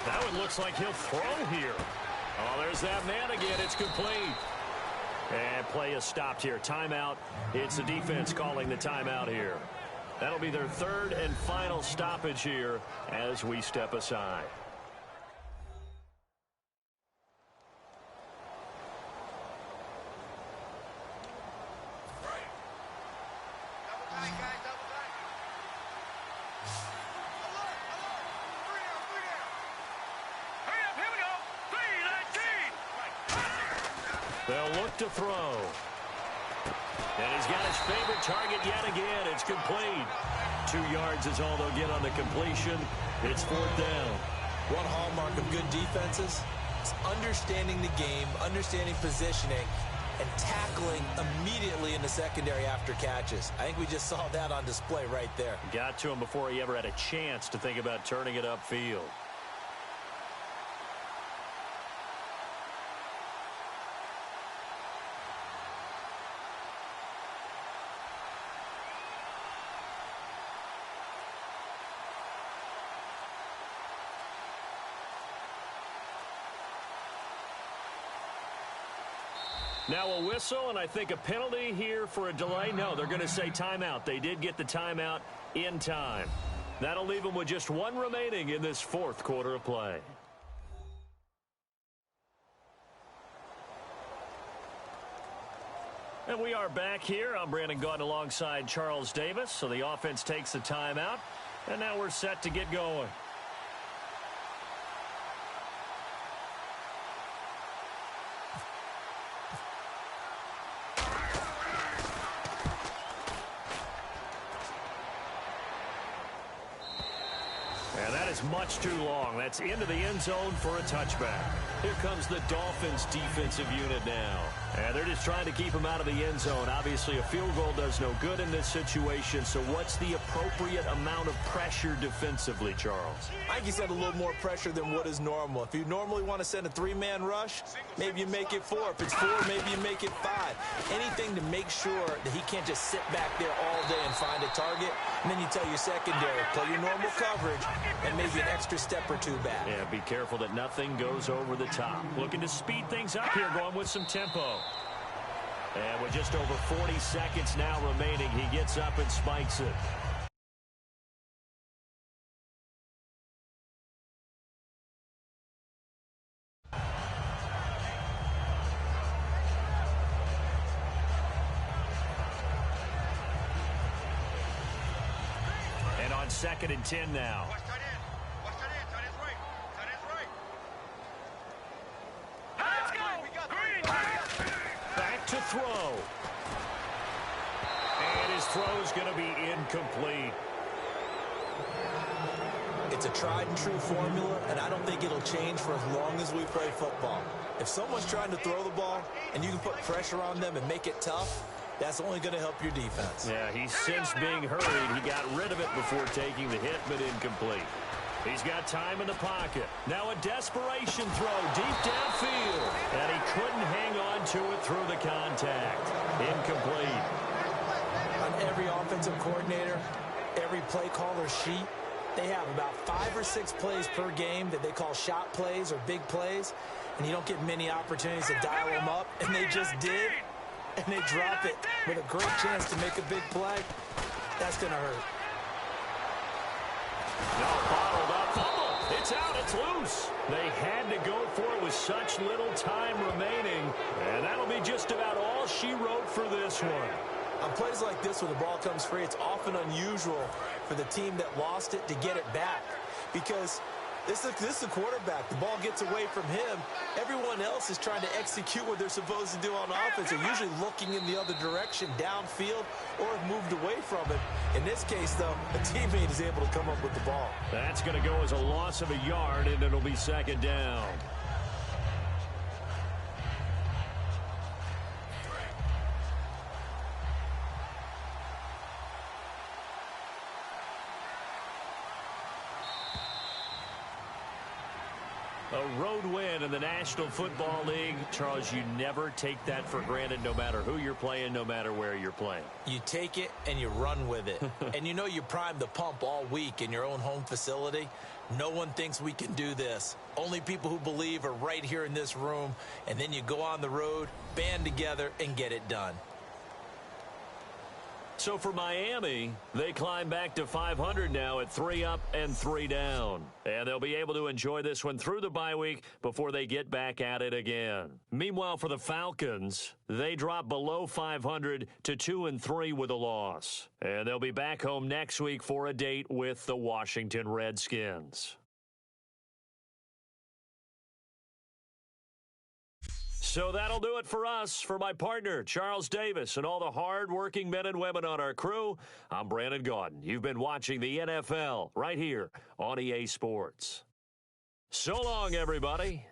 That one looks like he'll throw here. Oh, there's that man again. It's complete. And play is stopped here. Timeout. It's the defense calling the timeout here. That'll be their 3rd and final stoppage here as we step aside. They'll look to throw. And he's got his favorite target yet again. It's complete. 2 yards is all they'll get on the completion. It's 4th down. One hallmark of good defenses is understanding the game, understanding positioning, and tackling immediately in the secondary after catches. I think we just saw that on display right there. Got to him before he ever had a chance to think about turning it upfield. Now a whistle, and I think a penalty here for a delay. No, they're going to say timeout. They did get the timeout in time. That'll leave them with just 1 remaining in this 4th quarter of play. And we are back here. I'm Brandon Gaudin alongside Charles Davis. So the offense takes the timeout, and now we're set to get going. Much too long. That's into the end zone for a touchback. Here comes the Dolphins defensive unit now. And they're just trying to keep him out of the end zone. Obviously, a field goal does no good in this situation. So what's the appropriate amount of pressure defensively, Charles? I think he's had a little more pressure than what is normal. If you normally want to send a 3-man rush, maybe you make it 4. If it's 4, maybe you make it 5. Anything to make sure that he can't just sit back there all day and find a target. And then you tell your secondary, play your normal coverage and maybe an extra step or 2 back. Yeah, be careful that nothing goes over the top. Looking to speed things up here, going with some tempo. And with just over 40 seconds now remaining, he gets up and spikes it. And on 2nd and 10 now. To throw. And his throw's going to be incomplete. It's a tried and true formula, and I don't think it'll change for as long as we play football. If someone's trying to throw the ball and you can put pressure on them and make it tough, that's only going to help your defense. Yeah, he's since being hurried. He got rid of it before taking the hit, but incomplete. He's got time in the pocket. Now a desperation throw deep downfield. And he couldn't hang on to it through the contact. Incomplete. On every offensive coordinator, every play caller sheet, they have about 5 or 6 plays per game that they call shot plays or big plays. And you don't get many opportunities to dial them up. And they just did. And they drop it with a great chance to make a big play. That's going to hurt. No, bottled up. Fumble. It's out. It's loose. They had to go for it with such little time remaining. And that'll be just about all she wrote for this one. On plays like this where the ball comes free, it's often unusual for the team that lost it to get it back. Because this is the quarterback. The ball gets away from him. Everyone else is trying to execute what they're supposed to do on offense. They're usually looking in the other direction, downfield, or have moved away from it. In this case, though, a teammate is able to come up with the ball. That's going to go as a loss of a yard, and it'll be 2nd down. A road win in the National Football League. Charles, you never take that for granted no matter who you're playing, no matter where you're playing. You take it and you run with it. And you know you primed the pump all week in your own home facility. No one thinks we can do this. Only people who believe are right here in this room. And then you go on the road, band together, and get it done. So for Miami, they climb back to 500 now at 3 up and 3 down. And they'll be able to enjoy this one through the bye week before they get back at it again. Meanwhile, for the Falcons, they drop below 500 to 2 and 3 with a loss. And they'll be back home next week for a date with the Washington Redskins. So that'll do it for us. For my partner, Charles Davis, and all the hard-working men and women on our crew, I'm Brandon Gaudin. You've been watching the NFL right here on EA Sports. So long, everybody.